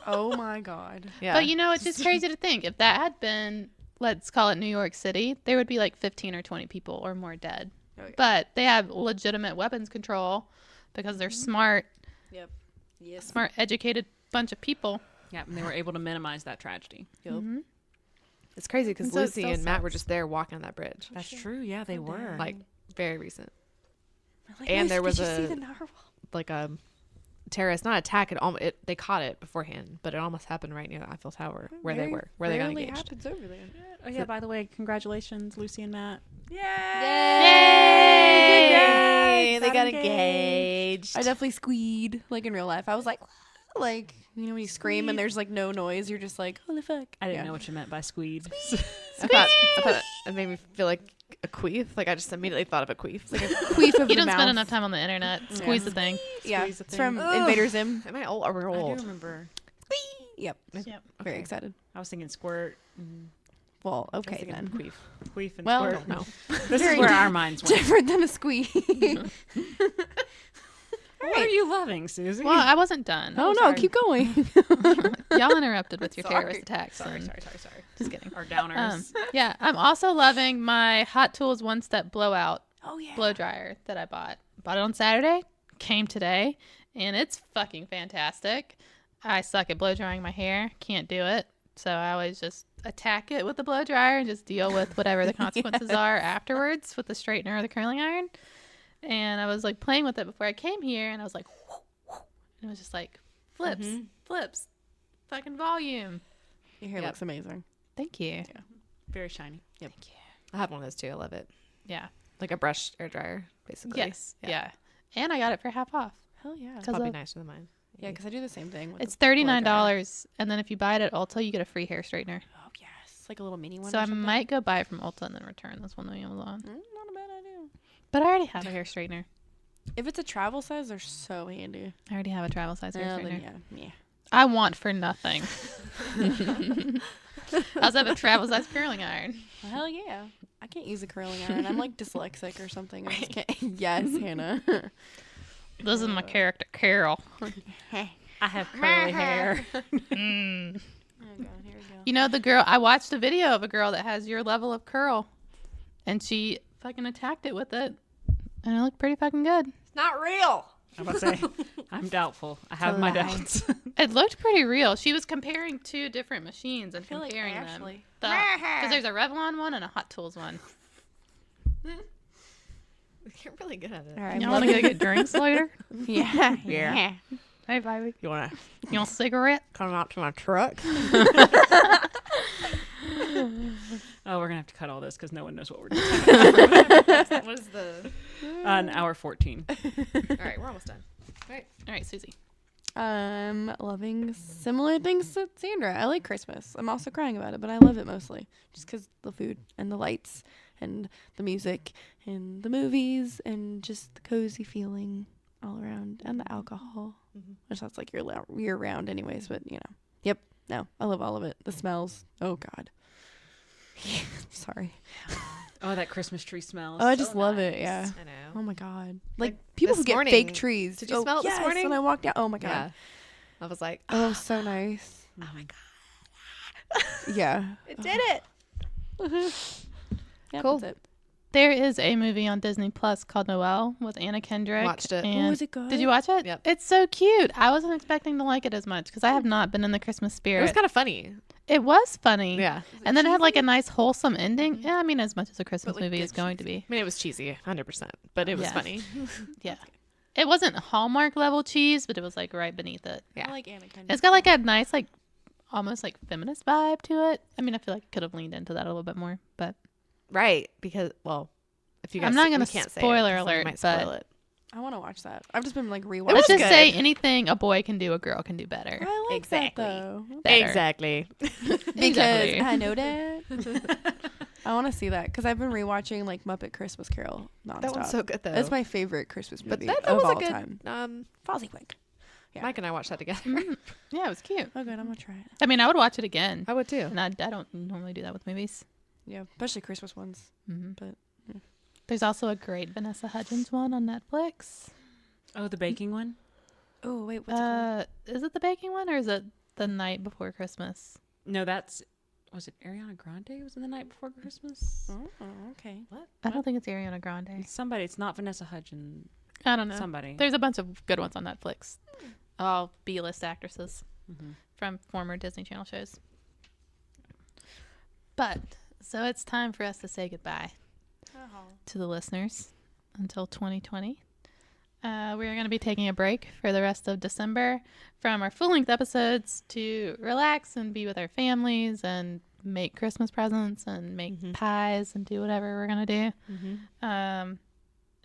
Oh my god. Yeah. But you know, it's just crazy to think if that had been, let's call it New York City, there would be like 15 or 20 people or more dead. Oh, yeah. But they have legitimate weapons control because they're smart, Yep. Yes. smart, educated bunch of people. Yeah, and they were able to minimize that tragedy. Mm-hmm. It's crazy because And so it Lucy still and Matt were sucks. just there walking on that bridge. That's true. Yeah, they were. Like very recent. Like, And Lucy, there was did you see a- the narwhal? Like a terrorist, not attack. They caught it beforehand, but it almost happened right near the Eiffel Tower where they got Rarely engaged. happens over there. Oh yeah. By the way, congratulations, Lucy and Matt. Yay! Yay! They Congrats! got I'm engaged. I definitely squeed like in real life. I was like, you know, when you scream and there's like no noise, you're just like, holy fuck. I didn't know what you meant by squeed. I thought it made me feel like a queef. Like I just immediately thought of a queef. It's like a Queef of You the don't spend mouth. enough time on the internet. Squeeze the thing. Yeah, Squeeze the it's thing. from Ugh. Invader Zim. Am I old? Are we I do old? remember. Yep. Yep. Very Okay. excited. I was thinking squirt, Well, I was okay thinking then. Queef. queef, and Well, squirt. No. This is Very where our minds went. Different than a squeak. What are you loving, Susie? Well, I wasn't done. Oh no, sorry. keep going. Y'all interrupted with your Sorry. terrorist attacks. sorry. and- Sorry. Just kidding. Our downers. Yeah, I'm also loving my Hot Tools One Step Blowout Oh yeah. blow dryer that I bought. Bought it on Saturday, came today, and it's fucking fantastic. I suck at blow drying my hair, can't do it. So I always just attack it with the blow dryer and just deal with whatever the consequences are afterwards with the straightener or the curling iron. And I was like playing with it before I came here, and I was like, and it was just like flips, fucking volume. Your hair Yep. looks amazing. Thank you. Very shiny. Thank you. I have one of those too. I love it. Yeah. Like a brush air dryer, basically. Yes. Yeah. And I got it for half off. Hell yeah. It's 'Cause probably of- nicer than mine. Yeah, because I do the same thing. With It's the blow dryer. $39, and then if you buy it at Ulta, you get a free hair straightener. Oh yes, like a little mini one. So or I something. might go buy it from Ulta and then return this one on Amazon. Not a bad idea. But I already have a hair straightener. If it's a travel size, they're so handy. I already have a travel size hair Well, straightener. then, yeah. I want for nothing. I also have a travel size curling iron. Well, hell yeah. I can't use a curling iron. I'm like dyslexic or something. I just can't. Yes, Hannah. This is my character, Carol. I have curly hair. Mm. Oh god, here we go. You know, the girl, I watched a video of a girl that has your level of curl, and she fucking attacked it with it, and it looked pretty fucking good. It's not real. I'm about to say, I'm doubtful. I have my lie. doubts. It looked pretty real. She was comparing two different machines and feel like comparing Ashley. them. Because there's a Revlon one and a Hot Tools one. You're really good at it. All right. You want to go get drinks later? Yeah. Yeah. Hey, baby. You want to You want a cigarette? come out to my truck? Oh, we're gonna have to cut all this because no one knows what we're doing. What is the? An hour 14. All right, we're almost done. All right, Susie. Loving similar things to Sandra. I like Christmas. I'm also crying about it, but I love it mostly just because the food and the lights and the music and the movies and just the cozy feeling all around and the alcohol. Which that's like year round anyways, but you know. Yep. No, I love all of it. The smells. Oh God. Sorry. Oh, that Christmas tree smells. Oh, I just love it. Yeah. I know. Oh my God. Like people this who get morning- fake trees. Did you smell it this yes, morning? when I walked out? Oh my God. Yeah. I was like, Oh, so nice. oh my god, Yeah. it did it. Yeah, Cool. that's it. There is a movie on Disney Plus called Noelle with Anna Kendrick. Watched it. And Was it good? Did you watch it? Yep. It's so cute. I wasn't expecting to like it as much because I have not been in the Christmas It spirit. was kind of funny. It was funny. Yeah. And then it had like a nice wholesome ending. Yeah, I mean, as much as a Christmas like, movie good is going to be. I mean, it was cheesy, 100%, but it was Yeah. funny. Yeah. It wasn't Hallmark level cheese, but it was like right beneath it. Yeah. I like Anna Kendrick. It's got like a nice, like almost like feminist vibe to it. I mean, I feel like I could have leaned into that a little bit more, but Right, because well, if you guys I'm not we gonna can't say it, spoiler 'cause we alert, might but- spoil it. I want to watch that. I've just been like rewatching. was let's just good. say anything a boy can do, a girl can do better. I like Exactly. that though. Better. Exactly. Because Exactly. I know that. I want to see that because I've been rewatching like Muppet Christmas Carol nonstop. That one's so good though. It's my favorite Christmas but movie that of was all a good. time. Fozzie Yeah. Mike and I watched that together. Yeah, it was cute. Oh, good. I'm gonna try it. I mean, I would watch it again. I would too. And I don't normally do that with movies. Yeah, especially Christmas ones. hmm But There's also a great Vanessa Hudgens one on Netflix. Oh, the baking one? oh wait, what's it called? Is it the baking one or is it the night before Christmas? No, was it Ariana Grande? Was it the night before Christmas? Oh, okay. What? I don't think it's Ariana Grande. Somebody. It's not Vanessa Hudgens. I don't know. Somebody. There's a bunch of good ones on Netflix. All B-list actresses Mhm. from former Disney Channel shows. But, so it's time for us to say goodbye to the listeners until 2020. We're going to be taking a break for the rest of December from our full-length episodes to relax and be with our families and make Christmas presents and make pies and do whatever we're going to do.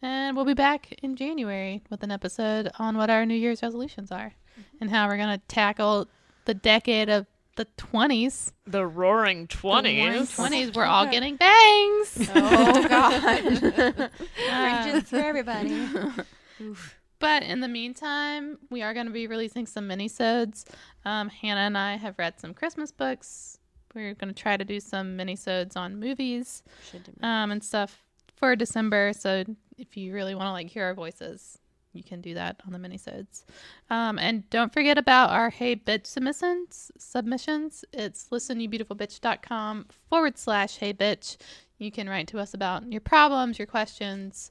And we'll be back in January with an episode on what our New Year's resolutions are and how we're going to tackle the decade of the 20s. The Roaring The roaring 20s. 20s, we're all getting bangs. Oh God. Uh, for everybody. But in the meantime, we are going to be releasing some minisodes. Hannah and I have read some Christmas books. We're going to try to do some minisodes on movies and stuff for December. So if you really want to like hear our voices, you can do that on the minisodes. And don't forget about our Hey Bitch submissions. It's listenyoubbeautifulbitch.com/Hey Bitch. You can write to us about your problems, your questions.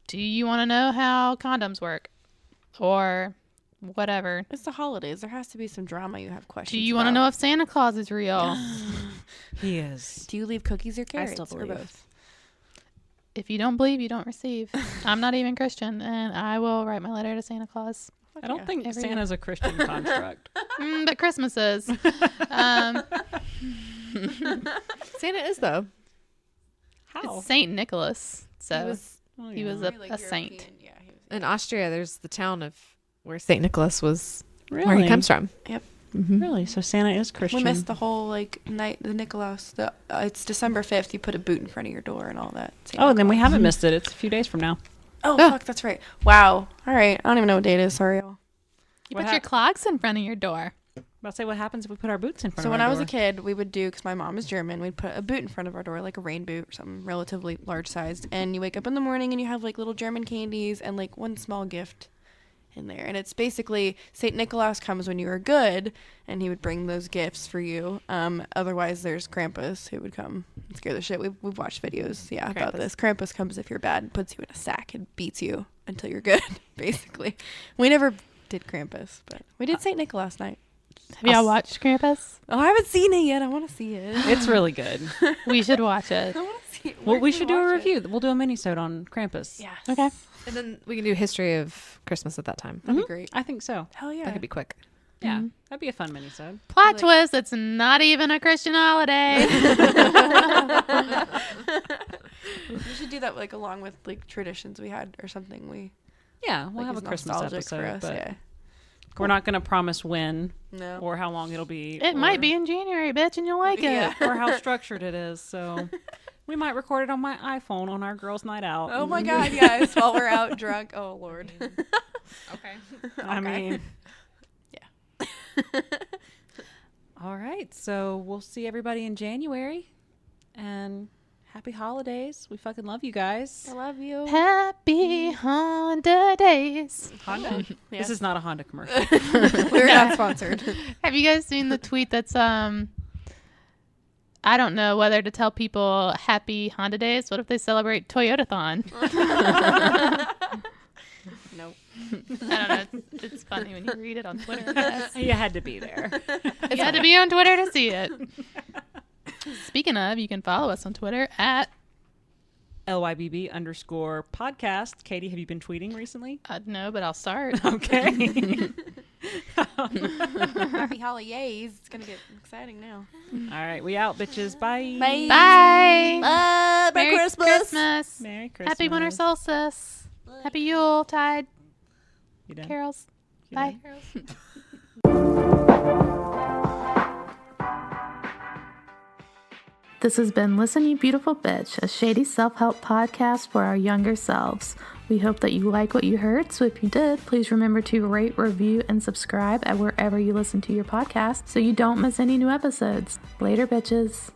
Do you want to know how condoms work? Or whatever. It's the holidays. There has to be some drama. You have questions. Do you want to know if Santa Claus is real? He is. Do you leave cookies or carrots? still or believe. both? If you don't believe, you don't receive. I'm not even Christian, and I will write my letter to Santa Claus. I don't think Every Santa's a Christian construct. But Christmas is. Santa is though. How? It's Saint Nicholas. So He was he was a saint. Yeah, he was. in Austria. There's the town of where Saint Nicholas was, Really? where he comes from. Yep. Really? So Santa is Christian. We missed the whole like night. The Nicholas. It's December 5th. You put a boot in front of your door and all that. Oh, then we haven't missed it. It's a few days from now. Oh Yeah. fuck, that's right. Wow. All right. I don't even know what date it is. Sorry, y'all. You What put your clogs in front of your door. I'll say what happens if we put our boots in front So of when our I was door. a kid, we would do, because my mom is German, we'd put a boot in front of our door, like a rain boot or something relatively large sized. And you wake up in the morning and you have like little German candies and like one small gift in there. And it's basically St. Nicholas comes when you are good and he would bring those gifts for you. Otherwise, there's Krampus who would come and scare the shit. We've watched videos, about Krampus. this. Krampus comes if you're bad and puts you in a sack and beats you until you're good, basically. We never did Krampus, but we did St. Nicholas night. Have y'all watched Krampus? Oh, I haven't seen it yet. I want to see it. It's really good. We should watch it. I want to see it. Well, Where we can should do a watch it? review. We'll do a mini-sode on Krampus. Yeah. Okay. And then we can do history of Christmas at that time. That'd be great. I think so. Hell yeah. That could be quick. Yeah, that'd be a fun mini-sode. Plot twist, it's not even a Christian holiday. We should do that like along with like traditions we had or something. Yeah, we'll Like, have a is Christmas nostalgic episode, for us, but yeah. we're not going to promise when No. or how long it'll be. It might be in January, bitch, and you'll like Yeah. it. or how structured it is. So we might record it on my iPhone on our girls' night out. Oh my God, guys! While we're out drunk, oh Lord. Okay. I mean, Yeah. all right. So we'll see everybody in January, and happy holidays. We fucking love you guys. I love you. Happy Honda days. Honda. Yeah. This is not a Honda commercial. We're not sponsored. Have you guys seen the tweet that's I don't know whether to tell people happy Honda days. What if they celebrate Toyotathon? Nope. I don't know. It's funny when you read it on Twitter. I guess. You had to be there. You had to be on Twitter to see it. Speaking of, you can follow us on Twitter at LYBB_podcast. Katie, have you been tweeting recently? no, but I'll start. Okay. Happy holidays. It's gonna get exciting now. All right. We out, bitches. Bye. Bye. Bye. Merry Christmas. Christmas. Merry Christmas. Happy winter solstice. Happy Yule tide. You done? Carols. You Bye. done? This has been Listen You Beautiful Bitch, a shady self-help podcast for our younger selves. We hope that you like what you heard, so if you did, please remember to rate, review, and subscribe at wherever you listen to your podcast so you don't miss any new episodes. Later, bitches.